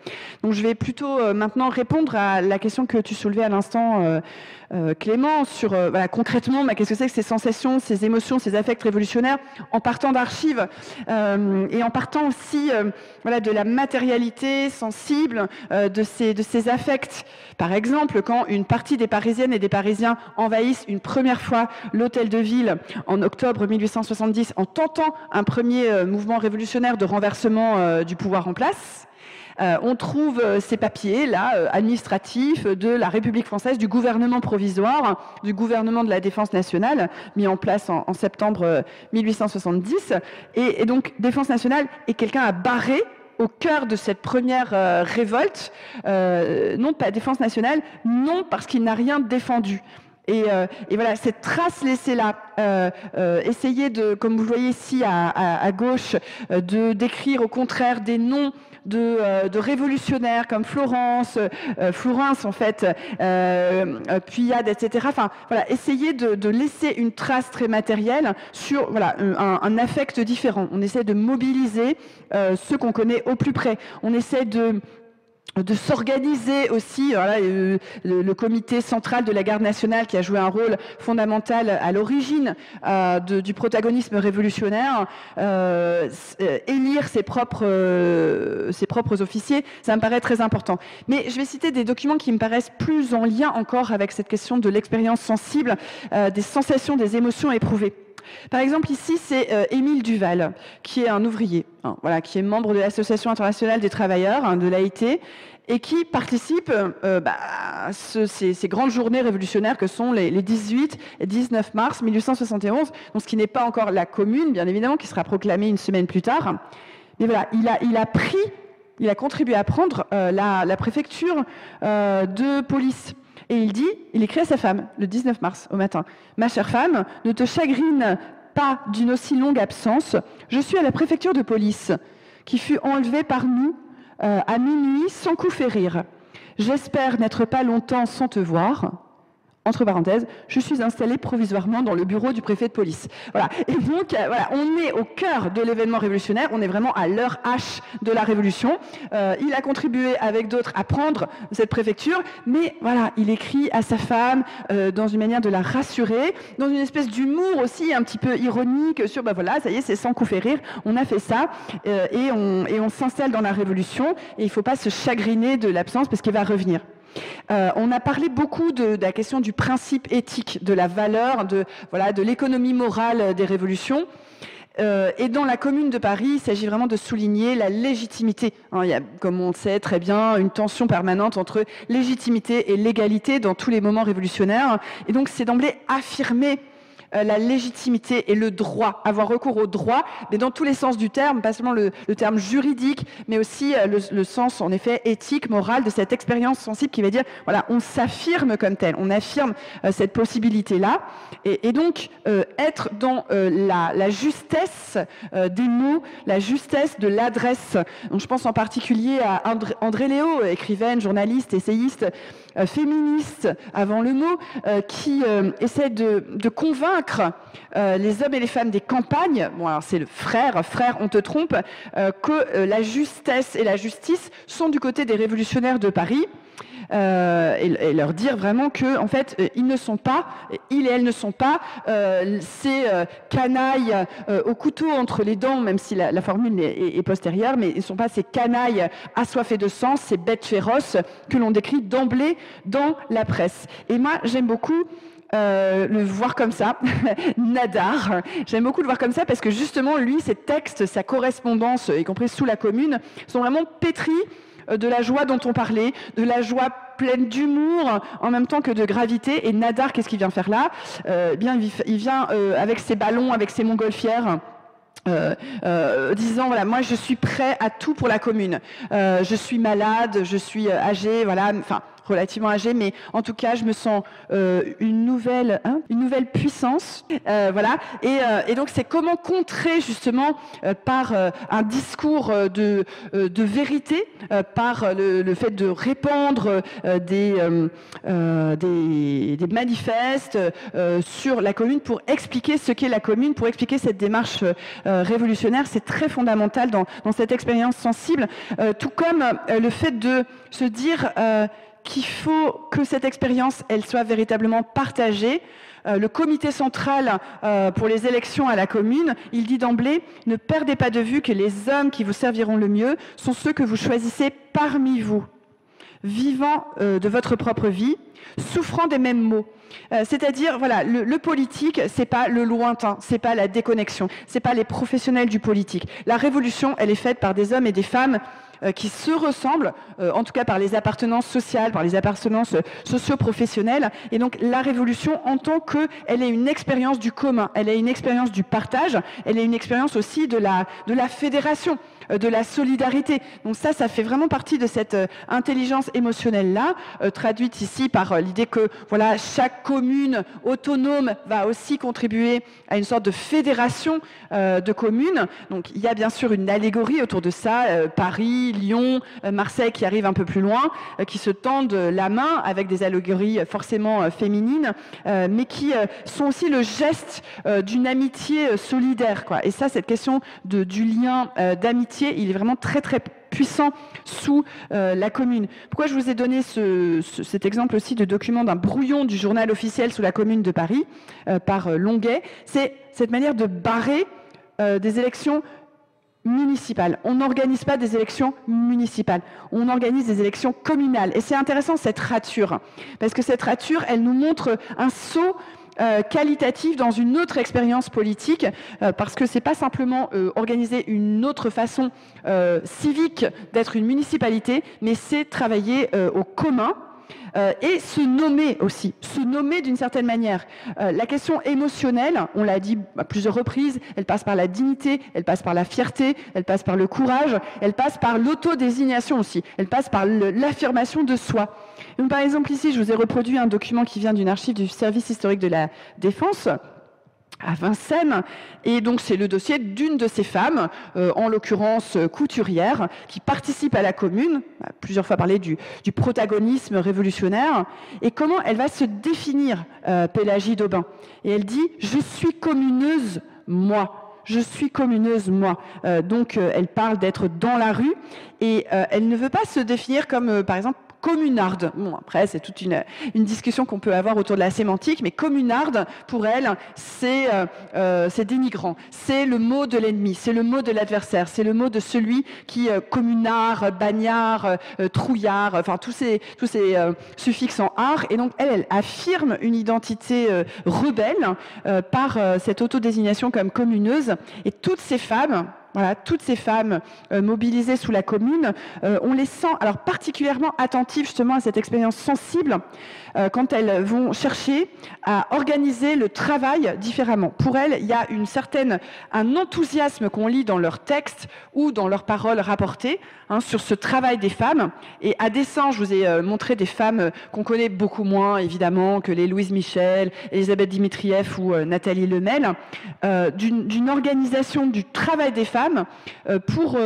Donc, je vais plutôt maintenant répondre à la question que tu soulevais à l'instant, Clément, sur voilà, concrètement, qu'est-ce que c'est que ces sensations, ces émotions, ces affects révolutionnaires, en partant d'archives et en partant aussi voilà, de la matérialité sensible de ces affects. Par exemple, quand une partie des Parisiennes et des Parisiens envahissent une première fois l'hôtel de ville en octobre 1870 en tentant un premier mouvement révolutionnaire de renversement du pouvoir en place, on trouve ces papiers là administratifs de la République française, du gouvernement provisoire, du gouvernement de la Défense nationale, mis en place en septembre 1870. Et donc, Défense nationale, et quelqu'un a barré au cœur de cette première révolte, non pas Défense nationale, non parce qu'il n'a rien défendu. Et voilà, cette trace laissée là, essayez de, comme vous le voyez ici à gauche, de décrire au contraire des noms de révolutionnaires comme Florence en fait, Puyade, etc. Enfin, voilà, essayez de laisser une trace très matérielle sur voilà, un affect différent. On essaie de mobiliser ceux qu'on connaît au plus près. On essaie de s'organiser aussi, voilà, le comité central de la garde nationale qui a joué un rôle fondamental à l'origine du protagonisme révolutionnaire, élire ses propres officiers, ça me paraît très important. Mais je vais citer des documents qui me paraissent plus en lien encore avec cette question de l'expérience sensible, des sensations, des émotions éprouvées. Par exemple, ici, c'est Émile Duval, qui est un ouvrier, hein, voilà, qui est membre de l'Association internationale des travailleurs, hein, de l'AIT, et qui participe à ces grandes journées révolutionnaires que sont les 18 et 19 mars 1871, donc ce qui n'est pas encore la Commune, bien évidemment, qui sera proclamée une semaine plus tard. Mais voilà, il a contribué à prendre la préfecture de police. Et il écrit à sa femme, le 19 mars, au matin, « Ma chère femme, ne te chagrine pas d'une aussi longue absence. Je suis à la préfecture de police, qui fut enlevée par nous à minuit sans coup férir. J'espère n'être pas longtemps sans te voir. » Entre parenthèses, je suis installée provisoirement dans le bureau du préfet de police. Voilà. Et donc, voilà, on est au cœur de l'événement révolutionnaire, on est vraiment à l'heure H de la Révolution. Il a contribué avec d'autres à prendre cette préfecture, mais voilà, il écrit à sa femme dans une manière de la rassurer, dans une espèce d'humour aussi un petit peu ironique sur, voilà, ça y est, c'est sans coup férir, on a fait ça, et on s'installe dans la Révolution, et il ne faut pas se chagriner de l'absence parce qu'il va revenir. On a parlé beaucoup de la question du principe éthique, de la valeur, de l'économie morale des révolutions. Et dans la Commune de Paris, il s'agit vraiment de souligner la légitimité. Il y a, comme on le sait très bien, une tension permanente entre légitimité et légalité dans tous les moments révolutionnaires. Et donc, c'est d'emblée affirmer la légitimité et le droit, avoir recours au droit, mais dans tous les sens du terme, pas seulement le terme juridique, mais aussi le sens, en effet, éthique, moral de cette expérience sensible qui va dire, voilà, on s'affirme comme tel, on affirme cette possibilité-là, et donc être dans la justesse des mots, la justesse de l'adresse. Donc je pense en particulier à André Léo, écrivaine, journaliste, essayiste, féministe avant le mot, qui essaie de convaincre les hommes et les femmes des campagnes, bon alors c'est le frère, on te trompe, que la justesse et la justice sont du côté des révolutionnaires de Paris. et leur dire vraiment que en fait ils et elles ne sont pas ces canailles au couteau entre les dents, même si la formule est postérieure, mais ils ne sont pas ces canailles assoiffées de sang, ces bêtes féroces que l'on décrit d'emblée dans la presse. Et moi j'aime beaucoup le voir comme ça, Nadar. J'aime beaucoup le voir comme ça parce que justement, lui, ses textes, sa correspondance, y compris sous la Commune, sont vraiment pétris de la joie dont on parlait, de la joie pleine d'humour en même temps que de gravité. Et Nadar, qu'est-ce qu'il vient faire là ? Bien, il vient avec ses ballons, avec ses montgolfières. Disant voilà, moi je suis prêt à tout pour la Commune. Je suis malade, je suis âgé, voilà, enfin relativement âgé, mais en tout cas je me sens une nouvelle puissance, voilà. Et donc c'est comment contrer justement par un discours de vérité, par le fait de répandre des manifestes sur la Commune pour expliquer ce qu'est la Commune, pour expliquer cette démarche révolutionnaire. C'est très fondamental dans cette expérience sensible, tout comme le fait de se dire qu'il faut que cette expérience elle soit véritablement partagée. Le comité central pour les élections à la Commune, il dit d'emblée, ne perdez pas de vue que les hommes qui vous serviront le mieux sont ceux que vous choisissez parmi vous, vivant de votre propre vie, souffrant des mêmes maux. C'est-à-dire, voilà, le politique, c'est pas le lointain, c'est pas la déconnexion, c'est pas les professionnels du politique. La révolution, elle est faite par des hommes et des femmes qui se ressemblent, en tout cas par les appartenances sociales, par les appartenances socio-professionnelles. Et donc la révolution, en tant qu'elle est une expérience du commun, elle est une expérience du partage, elle est une expérience aussi de la fédération, de la solidarité. Donc ça fait vraiment partie de cette intelligence émotionnelle-là, traduite ici par l'idée que voilà, chaque commune autonome va aussi contribuer à une sorte de fédération de communes. Donc il y a bien sûr une allégorie autour de ça, Paris, Lyon, Marseille qui arrivent un peu plus loin, qui se tendent la main avec des allégories forcément féminines, mais qui sont aussi le geste d'une amitié solidaire, quoi. Et ça, cette question du lien d'amitié, il est vraiment très très puissant sous la Commune. Pourquoi je vous ai donné cet exemple aussi de document d'un brouillon du journal officiel sous la Commune de Paris par Longuet, c'est cette manière de barrer des élections municipales. On n'organise pas des élections municipales, on organise des élections communales. Et c'est intéressant cette rature, parce que cette rature, elle nous montre un saut qualitatif dans une autre expérience politique, parce que c'est pas simplement organiser une autre façon civique d'être une municipalité, mais c'est travailler au commun. Et se nommer aussi, se nommer d'une certaine manière. La question émotionnelle, on l'a dit à plusieurs reprises, elle passe par la dignité, elle passe par la fierté, elle passe par le courage, elle passe par l'autodésignation aussi, elle passe par l'affirmation de soi. Donc, par exemple ici, je vous ai reproduit un document qui vient d'une archive du service historique de la Défense, à Vincennes, et donc c'est le dossier d'une de ces femmes, en l'occurrence couturière, qui participe à la Commune, on a plusieurs fois parlé du protagonisme révolutionnaire, et comment elle va se définir, Pélagie d'Aubin. Et elle dit « Je suis communeuse, moi ». Je suis communeuse, moi. Donc, elle parle d'être dans la rue, et elle ne veut pas se définir comme, par exemple, communarde. Bon, après, c'est toute une discussion qu'on peut avoir autour de la sémantique, mais communarde, pour elle, c'est dénigrant. C'est le mot de l'ennemi, c'est le mot de l'adversaire, c'est le mot de celui qui, communard, bagnard, trouillard, enfin, tous ces suffixes en art. Et donc, elle affirme une identité rebelle par cette autodésignation comme communeuse. Et toutes ces femmes, voilà, toutes ces femmes mobilisées sous la Commune, on les sent alors particulièrement attentives justement à cette expérience sensible quand elles vont chercher à organiser le travail différemment. Pour elles, il y a un enthousiasme qu'on lit dans leurs textes ou dans leurs paroles rapportées sur ce travail des femmes. Et à dessein, je vous ai montré des femmes qu'on connaît beaucoup moins évidemment que les Louise Michel, Elisabeth Dimitrieff ou Nathalie Lemel, d'une organisation du travail des femmes pour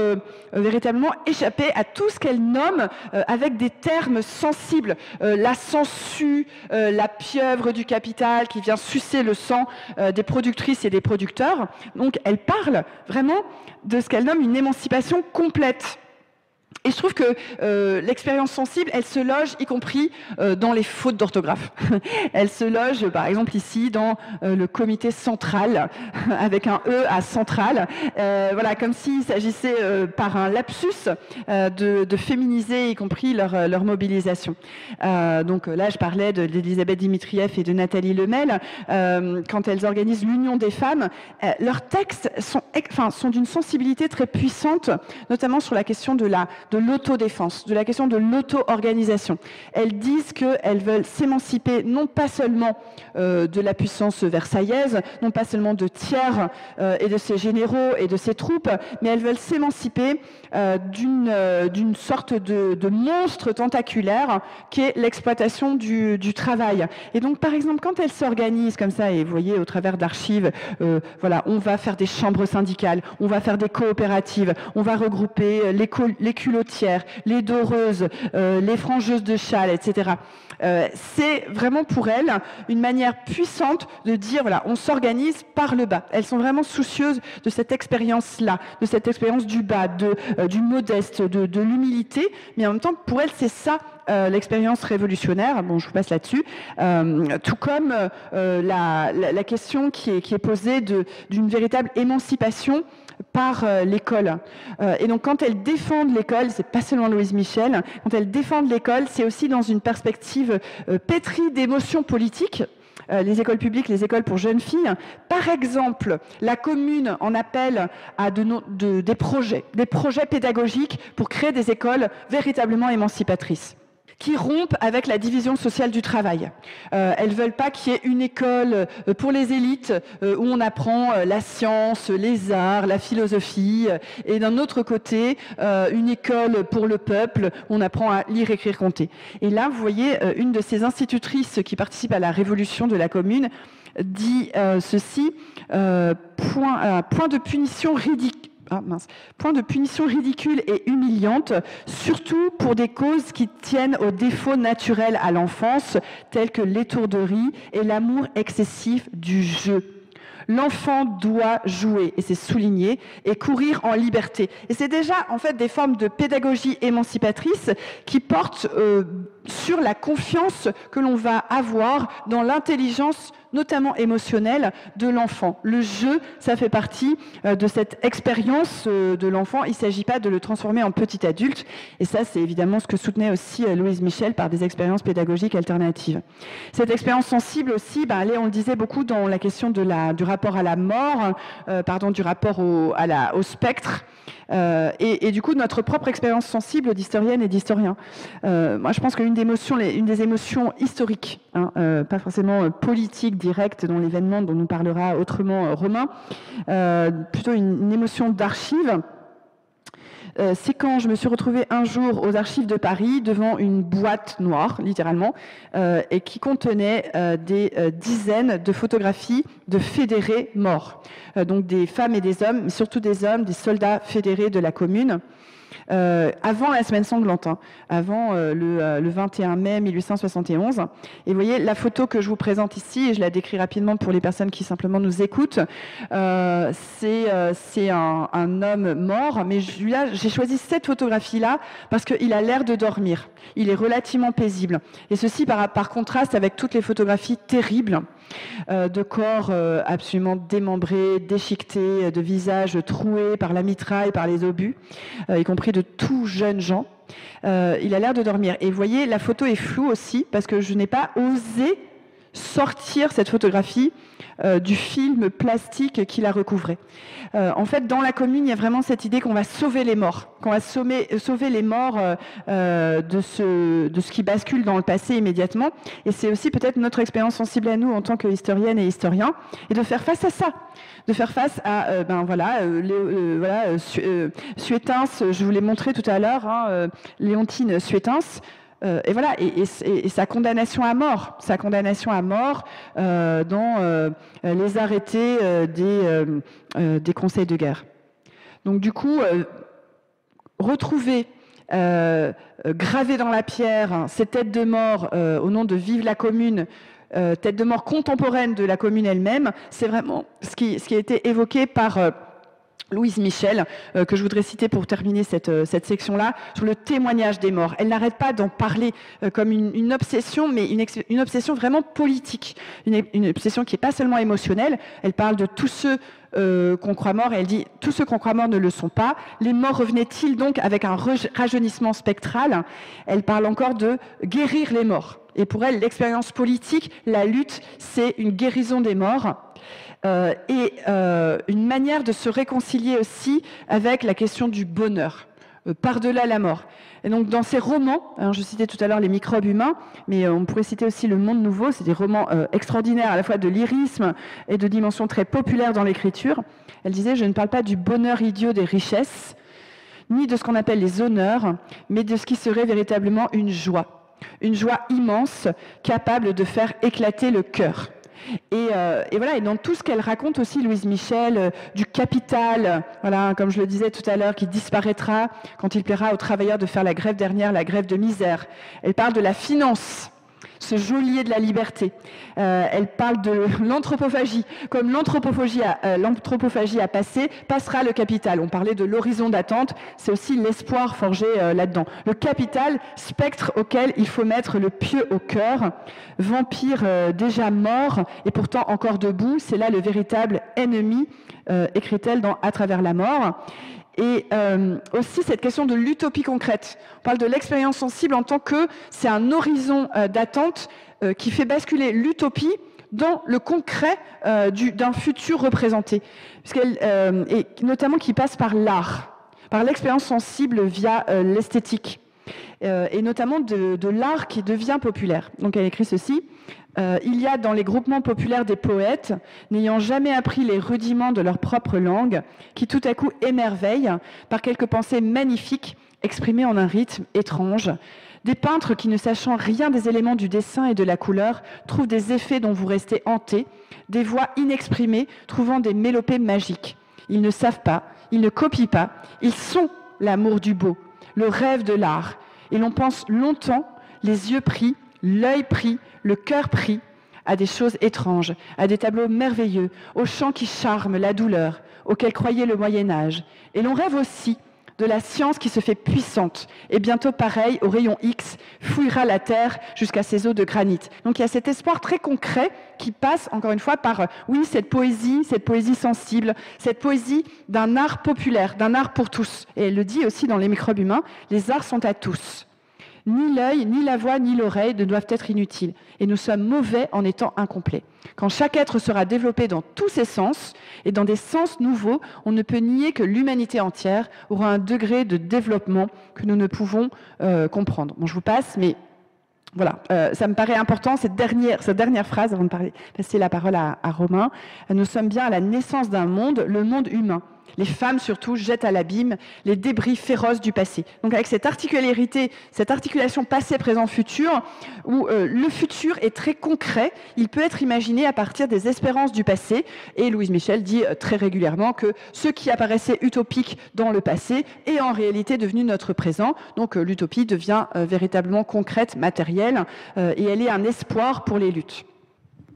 véritablement échapper à tout ce qu'elles nomment avec des termes sensibles, la sangsue, la pieuvre du capital qui vient sucer le sang des productrices et des producteurs. Donc elles parlent vraiment de ce qu'elles nomment une émancipation complète. Et je trouve que l'expérience sensible, elle se loge, y compris dans les fautes d'orthographe. Elle se loge, par exemple, ici, dans le comité central, avec un E à central. Voilà, comme s'il s'agissait, par un lapsus, de féminiser, y compris leur mobilisation. Donc là, je parlais d'Elisabeth Dimitrieff et de Nathalie Lemel. Quand elles organisent l'Union des femmes, leurs textes sont d'une sensibilité très puissante, notamment sur la question de l'autodéfense, de la question de l'auto-organisation. Elles disent qu'elles veulent s'émanciper non pas seulement de la puissance versaillaise, non pas seulement de Thiers et de ses généraux et de ses troupes, mais elles veulent s'émanciper d'une sorte de monstre tentaculaire qui est l'exploitation du travail. Et donc, par exemple, quand elles s'organisent comme ça, et vous voyez au travers d'archives, voilà, on va faire des chambres syndicales, on va faire des coopératives, on va regrouper les culottières, les doreuses, les frangeuses de châles, etc. C'est vraiment pour elles une manière puissante de dire, voilà, on s'organise par le bas. Elles sont vraiment soucieuses de cette expérience-là, de cette expérience du bas, du modeste, de l'humilité, mais en même temps, pour elles, c'est ça l'expérience révolutionnaire. Bon, je vous passe là-dessus. Tout comme la question qui est posée d'une véritable émancipation par l'école. Et donc, quand elles défendent l'école, c'est pas seulement Louise Michel, quand elles défendent l'école, c'est aussi dans une perspective pétrie d'émotions politiques. Les écoles publiques, les écoles pour jeunes filles. Par exemple, la commune en appelle à des projets pédagogiques pour créer des écoles véritablement émancipatrices, qui rompent avec la division sociale du travail. Elles veulent pas qu'il y ait une école pour les élites où on apprend la science, les arts, la philosophie, et d'un autre côté, une école pour le peuple où on apprend à lire, écrire, compter. Et là, vous voyez, une de ces institutrices qui participent à la révolution de la commune dit ceci, point de punition ridicule. Point de punition ridicule et humiliante, surtout pour des causes qui tiennent aux défauts naturels à l'enfance, tels que l'étourderie et l'amour excessif du jeu. L'enfant doit jouer, et c'est souligné, et courir en liberté. Et c'est déjà en fait des formes de pédagogie émancipatrice qui portent sur la confiance que l'on va avoir dans l'intelligence, notamment émotionnelle, de l'enfant. Le jeu, ça fait partie de cette expérience de l'enfant. Il ne s'agit pas de le transformer en petit adulte. Et ça, c'est évidemment ce que soutenait aussi Louise Michel par des expériences pédagogiques alternatives. Cette expérience sensible aussi, elle est, on le disait beaucoup dans la question du rapport à la mort, du rapport au spectre. Et du coup, notre propre expérience sensible d'historienne et d'historien. Moi, je pense qu'une des émotions historiques, pas forcément politiques, directes, dans l'événement dont nous parlera autrement Romain, plutôt une émotion d'archive, c'est quand je me suis retrouvée un jour aux archives de Paris devant une boîte noire, littéralement, et qui contenait des dizaines de photographies de fédérés morts. Donc des femmes et des hommes, mais surtout des hommes, des soldats fédérés de la commune. Avant la semaine sanglante, avant le 21 mai 1871. Et vous voyez, la photo que je vous présente ici, et je la décris rapidement pour les personnes qui simplement nous écoutent, c'est un homme mort, mais j'ai choisi cette photographie-là parce qu'il a l'air de dormir. Il est relativement paisible. Et ceci par contraste avec toutes les photographies terribles de corps absolument démembrés, déchiquetés, de visages troués par la mitraille, par les obus, y compris de tout jeunes gens. Il a l'air de dormir. Et vous voyez, la photo est floue aussi, parce que je n'ai pas osé sortir cette photographie du film plastique qui la recouvrait. En fait, dans la commune, il y a vraiment cette idée qu'on va sauver les morts, qu'on va sauver les morts de ce qui bascule dans le passé immédiatement. Et c'est aussi peut-être notre expérience sensible à nous en tant qu'historienne et historiens, et de faire face à ça, de faire face à Suétens, je vous l'ai montré tout à l'heure, Léontine Suétens. Et voilà, et sa condamnation à mort, dans les arrêtés des conseils de guerre. Donc du coup, retrouver gravé dans la pierre ces têtes de mort au nom de Vive la Commune, têtes de mort contemporaines de la commune elle-même, c'est vraiment ce qui a été évoqué par Louise Michel, que je voudrais citer pour terminer cette section-là, sur le témoignage des morts. Elle n'arrête pas d'en parler comme une obsession, mais une obsession vraiment politique, une obsession qui n'est pas seulement émotionnelle. Elle parle de tous ceux qu'on croit morts, et elle dit « tous ceux qu'on croit morts ne le sont pas ». Les morts revenaient-ils donc avec un rajeunissement spectral? Elle parle encore de guérir les morts. Et pour elle, l'expérience politique, la lutte, c'est une guérison des morts. Une manière de se réconcilier aussi avec la question du bonheur, par-delà la mort. Et donc dans ces romans, hein, je citais tout à l'heure les microbes humains, mais on pourrait citer aussi Le Monde Nouveau, c'est des romans extraordinaires à la fois de lyrisme et de dimension très populaire dans l'écriture. Elle disait « Je ne parle pas du bonheur idiot des richesses, ni de ce qu'on appelle les honneurs, mais de ce qui serait véritablement une joie immense, capable de faire éclater le cœur. » Et voilà, et dans tout ce qu'elle raconte aussi, Louise Michel, du capital, voilà, comme je le disais tout à l'heure, qui disparaîtra quand il plaira aux travailleurs de faire la grève dernière, la grève de misère. Elle parle de la finance, ce geôlier de la liberté. Elle parle de l'anthropophagie. Comme l'anthropophagie a passé, passera le capital. On parlait de l'horizon d'attente, c'est aussi l'espoir forgé là-dedans. Le capital, spectre auquel il faut mettre le pieu au cœur, vampire déjà mort et pourtant encore debout, c'est là le véritable ennemi, écrit-elle dans À travers la mort. Et aussi cette question de l'utopie concrète. On parle de l'expérience sensible en tant que c'est un horizon d'attente qui fait basculer l'utopie dans le concret d'un futur représenté. Et notamment qui passe par l'art, par l'expérience sensible via l'esthétique. Et notamment de l'art qui devient populaire. Donc elle écrit ceci. Il y a dans les groupements populaires des poètes, n'ayant jamais appris les rudiments de leur propre langue, qui tout à coup émerveillent par quelques pensées magnifiques exprimées en un rythme étrange. Des peintres qui, ne sachant rien des éléments du dessin et de la couleur, trouvent des effets dont vous restez hantés, des voix inexprimées trouvant des mélopées magiques. Ils ne savent pas, ils ne copient pas, ils sont l'amour du beau, le rêve de l'art. Et l'on pense longtemps, les yeux pris, l'œil pris, le cœur pris, à des choses étranges, à des tableaux merveilleux, aux chants qui charment la douleur, auxquels croyait le Moyen-Âge. Et l'on rêve aussi de la science qui se fait puissante, et bientôt, pareil, au rayon X, fouillera la Terre jusqu'à ses eaux de granit. Donc il y a cet espoir très concret qui passe, encore une fois, par, oui, cette poésie sensible, cette poésie d'un art populaire, d'un art pour tous. Et elle le dit aussi dans Les microbes humains, les arts sont à tous. Ni l'œil, ni la voix, ni l'oreille ne doivent être inutiles. Et nous sommes mauvais en étant incomplets. Quand chaque être sera développé dans tous ses sens, et dans des sens nouveaux, on ne peut nier que l'humanité entière aura un degré de développement que nous ne pouvons comprendre. Bon, je vous passe, mais voilà, ça me paraît important, cette dernière phrase, avant de passer la parole à Romain. Nous sommes bien à la naissance d'un monde, le monde humain. Les femmes, surtout, jettent à l'abîme les débris féroces du passé. Donc avec cette articularité, cette articulation passé, présent, futur, où le futur est très concret, il peut être imaginé à partir des espérances du passé. Et Louise Michel dit très régulièrement que ce qui apparaissait utopique dans le passé est en réalité devenu notre présent. Donc l'utopie devient véritablement concrète, matérielle, et elle est un espoir pour les luttes.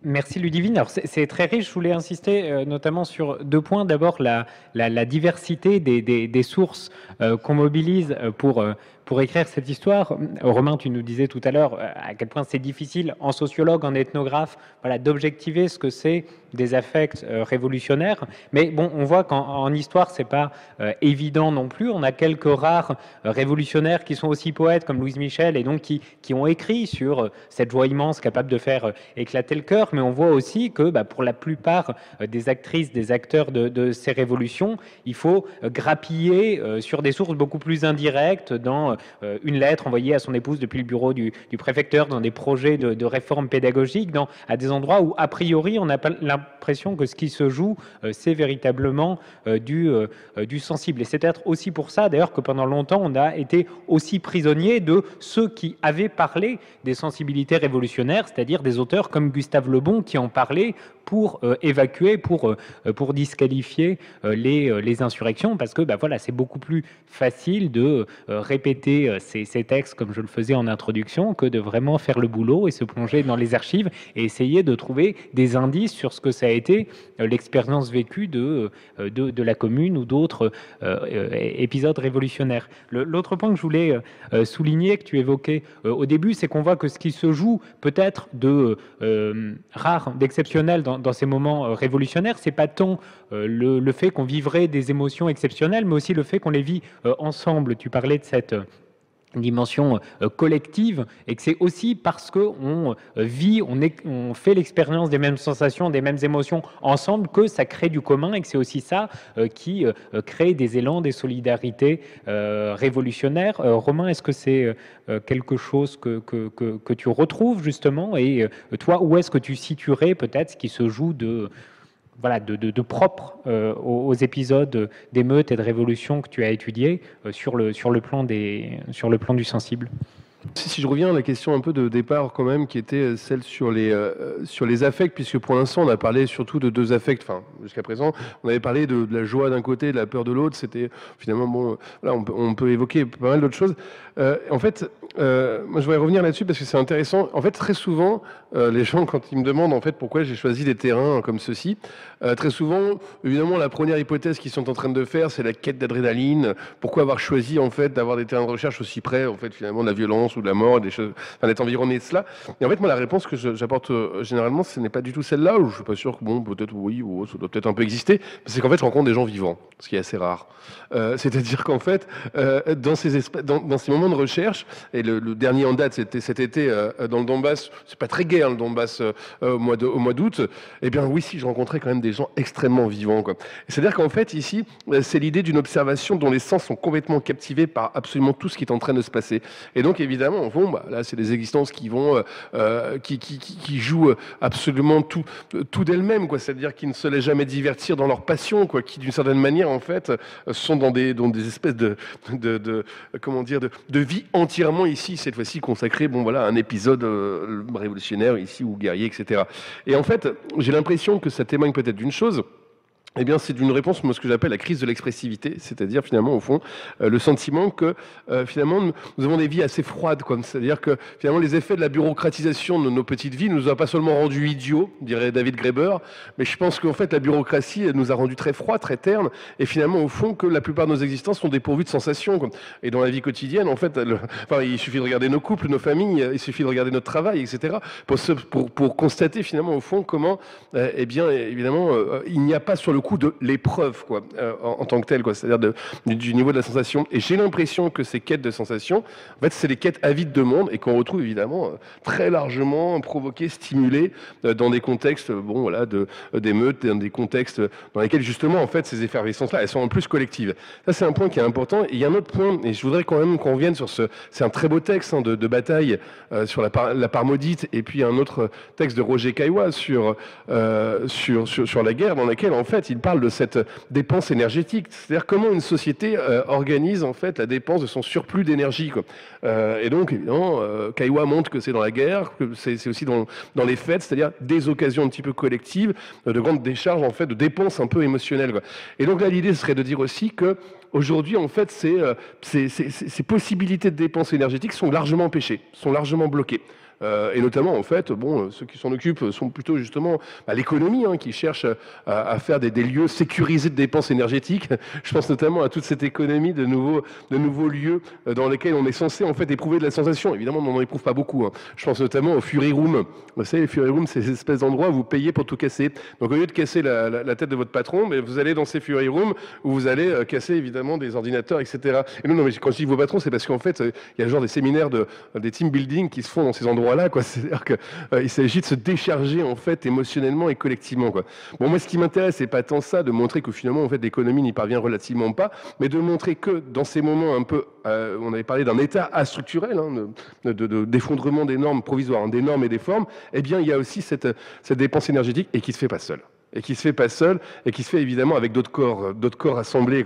Merci Ludivine. Alors c'est très riche. Je voulais insister notamment sur deux points. D'abord la diversité des sources qu'on mobilise pour écrire cette histoire. Romain, tu nous disais tout à l'heure à quel point c'est difficile en sociologue, en ethnographe, voilà, d'objectiver ce que c'est des affects révolutionnaires. Mais bon, on voit qu'en histoire, c'est pas évident non plus. On a quelques rares révolutionnaires qui sont aussi poètes, comme Louise Michel, et donc qui ont écrit sur cette joie immense capable de faire éclater le cœur. Mais on voit aussi que pour la plupart des actrices, des acteurs de ces révolutions, il faut grappiller sur des sources beaucoup plus indirectes, dans une lettre envoyée à son épouse depuis le bureau du préfecteur, dans des projets de réforme pédagogique, à des endroits où, a priori, on n'a pas l'impression que ce qui se joue, c'est véritablement du sensible. Et c'est peut-être aussi pour ça, d'ailleurs, que pendant longtemps, on a été aussi prisonnier de ceux qui avaient parlé des sensibilités révolutionnaires, c'est-à-dire des auteurs comme Gustave Le Bon, qui en parlaient pour évacuer, pour disqualifier les insurrections, parce que voilà, c'est beaucoup plus facile de répéter répéter ces textes comme je le faisais en introduction que de vraiment faire le boulot et se plonger dans les archives et essayer de trouver des indices sur ce que ça a été l'expérience vécue de la commune ou d'autres épisodes révolutionnaires. L'autre point que je voulais souligner, que tu évoquais au début, c'est qu'on voit que ce qui se joue peut-être de rare, d'exceptionnel dans ces moments révolutionnaires, c'est pas tant le fait qu'on vivrait des émotions exceptionnelles, mais aussi le fait qu'on les vit ensemble. Tu parlais de cette dimension collective et que c'est aussi parce qu'on vit, on fait l'expérience des mêmes sensations, des mêmes émotions ensemble que ça crée du commun et que c'est aussi ça qui crée des élans, des solidarités révolutionnaires. Romain, est-ce que c'est quelque chose que tu retrouves justement et toi, où est-ce que tu situerais peut-être ce qui se joue de propre aux épisodes d'émeutes et de révolution que tu as étudiés sur le plan du sensible? Si je reviens à la question un peu de départ quand même, qui était celle sur les affects, puisque pour l'instant on a parlé surtout de deux affects, enfin jusqu'à présent on avait parlé de la joie d'un côté, de la peur de l'autre, c'était finalement bon, là on peut évoquer pas mal d'autres choses. En fait, moi je voudrais revenir là-dessus parce que c'est intéressant. En fait, très souvent, les gens quand ils me demandent en fait pourquoi j'ai choisi des terrains comme ceci, très souvent, évidemment la première hypothèse qu'ils sont en train de faire, c'est la quête d'adrénaline. Pourquoi avoir choisi en fait d'avoir des terrains de recherche aussi près en fait finalement de la violence ou de la mort, des choses, enfin, d'être environné de cela. Et en fait, moi, la réponse que j'apporte généralement, ce n'est pas du tout celle-là, où je suis pas sûr que, bon, peut-être oui, ou ça doit peut-être un peu exister, c'est qu'en fait, je rencontre des gens vivants, ce qui est assez rare. C'est-à-dire qu'en fait, dans ces moments de recherche, et le dernier en date, c'était cet été dans le Donbass, c'est pas très gai, hein, le Donbass, au mois d'août, eh bien, oui, si, je rencontrais quand même des gens extrêmement vivants, quoi. C'est-à-dire qu'en fait, ici, c'est l'idée d'une observation dont les sens sont complètement captivés par absolument tout ce qui est en train de se passer. Et donc, évidemment, au fond, là, c'est des existences qui vont, qui jouent absolument tout d'elles-mêmes, quoi. C'est-à-dire qu'ils ne se laissent jamais divertir dans leur passion, quoi. Qui, d'une certaine manière, en fait, sont dans des espèces de vie entièrement ici, cette fois-ci consacrée, bon, voilà, à un épisode révolutionnaire ici ou guerrier, etc. Et en fait, j'ai l'impression que ça témoigne peut-être d'une chose. Eh bien, c'est d'une réponse, moi, ce que j'appelle la crise de l'expressivité, c'est-à-dire, finalement, au fond, le sentiment que, finalement, nous avons des vies assez froides, quoi. C'est-à-dire que, finalement, les effets de la bureaucratisation de nos petites vies nous ont pas seulement rendus idiots, dirait David Graeber, mais je pense qu'en fait, la bureaucratie elle nous a rendus très froids, très ternes, et finalement, au fond, que la plupart de nos existences sont dépourvues de sensations, quoi. Et dans la vie quotidienne, en fait, il suffit de regarder nos couples, nos familles, il suffit de regarder notre travail, etc., pour constater, finalement, au fond, comment, eh bien, évidemment, il n'y a pas sur le coup de l'épreuve, quoi, en tant que telle, quoi, c'est-à-dire du niveau de la sensation. Et j'ai l'impression que ces quêtes de sensations, en fait, c'est les quêtes avides de monde et qu'on retrouve évidemment très largement provoquées, stimulées dans des contextes, bon, voilà, d'émeutes, dans des contextes dans lesquels justement, en fait, ces effervescences-là, elles sont en plus collectives. Ça, c'est un point qui est important. Et il y a un autre point, et je voudrais quand même qu'on revienne sur c'est un très beau texte hein, de bataille sur la part maudite, et puis un autre texte de Roger Caillois sur la guerre, dans laquelle en fait il parle de cette dépense énergétique, c'est-à-dire comment une société organise en fait la dépense de son surplus d'énergie, quoi. Et donc évidemment Caillois montre que c'est dans la guerre, que c'est aussi dans les fêtes, c'est-à-dire des occasions un petit peu collectives de grandes décharges en fait de dépenses un peu émotionnelles, quoi. Et donc là l'idée serait de dire aussi que aujourd'hui, en fait, ces possibilités de dépenses énergétiques sont largement empêchées, sont largement bloquées. Et notamment, en fait, bon, ceux qui s'en occupent sont plutôt justement l'économie, hein, qui cherche à faire des lieux sécurisés de dépenses énergétiques. Je pense notamment à toute cette économie de nouveaux lieux dans lesquels on est censé en fait éprouver de la sensation. Évidemment, on n'en éprouve pas beaucoup, hein. Je pense notamment au Fury Room. Vous savez, les Fury Room, c'est ces espèces d'endroits où vous payez pour tout casser. Donc au lieu de casser la tête de votre patron, mais vous allez dans ces Fury Room où vous allez casser évidemment des ordinateurs, etc. Et non, mais quand je dis vos patrons, c'est parce qu'en fait, il y a genre des séminaires des team building qui se font dans ces endroits-là, quoi. C'est-à-dire qu'il s'agit de se décharger en fait émotionnellement et collectivement, quoi. Bon, moi, ce qui m'intéresse, c'est pas tant ça, de montrer que finalement, en fait, l'économie n'y parvient relativement pas, mais de montrer que dans ces moments un peu, on avait parlé d'un état astructurel, hein, d'effondrement des normes provisoires, hein, des normes et des formes, eh bien, il y a aussi cette dépense énergétique et qui se fait pas seule. et qui se fait pas seul, et qui se fait évidemment avec d'autres corps assemblés.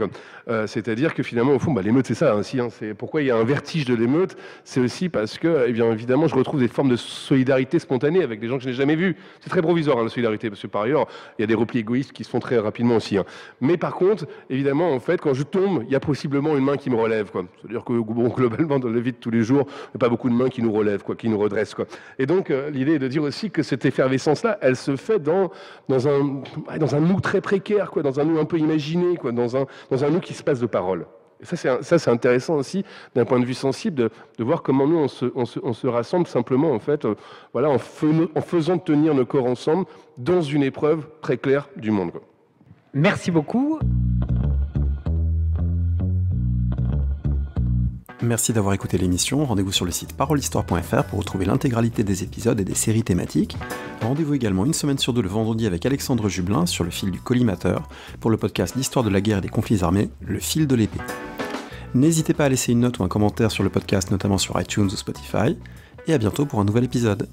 C'est-à-dire que finalement, au fond, l'émeute, c'est ça aussi. C'est pourquoi il y a un vertige de l'émeute, c'est aussi parce que, eh bien, évidemment, je retrouve des formes de solidarité spontanée avec des gens que je n'ai jamais vus. C'est très provisoire, la solidarité, parce que par ailleurs, il y a des replis égoïstes qui se font très rapidement aussi. Mais par contre, évidemment, en fait, quand je tombe, il y a possiblement une main qui me relève. C'est-à-dire que globalement, dans la vie de tous les jours, il n'y a pas beaucoup de mains qui nous relèvent, qui nous redressent. Et donc, l'idée est de dire aussi que cette effervescence-là, elle se fait dans un nous très précaire, dans un nous un peu imaginé, dans un nous qui se passe de parole. Et ça, c'est intéressant aussi, d'un point de vue sensible, de voir comment nous, on se rassemble simplement, en fait, en faisant tenir nos corps ensemble dans une épreuve très claire du monde. Merci beaucoup. Merci d'avoir écouté l'émission. Rendez-vous sur le site parolehistoire.fr pour retrouver l'intégralité des épisodes et des séries thématiques. Rendez-vous également une semaine sur deux le vendredi avec Alexandre Jublin sur le fil du collimateur pour le podcast d'histoire de la guerre et des conflits armés, Le fil de l'épée. N'hésitez pas à laisser une note ou un commentaire sur le podcast, notamment sur iTunes ou Spotify. Et à bientôt pour un nouvel épisode.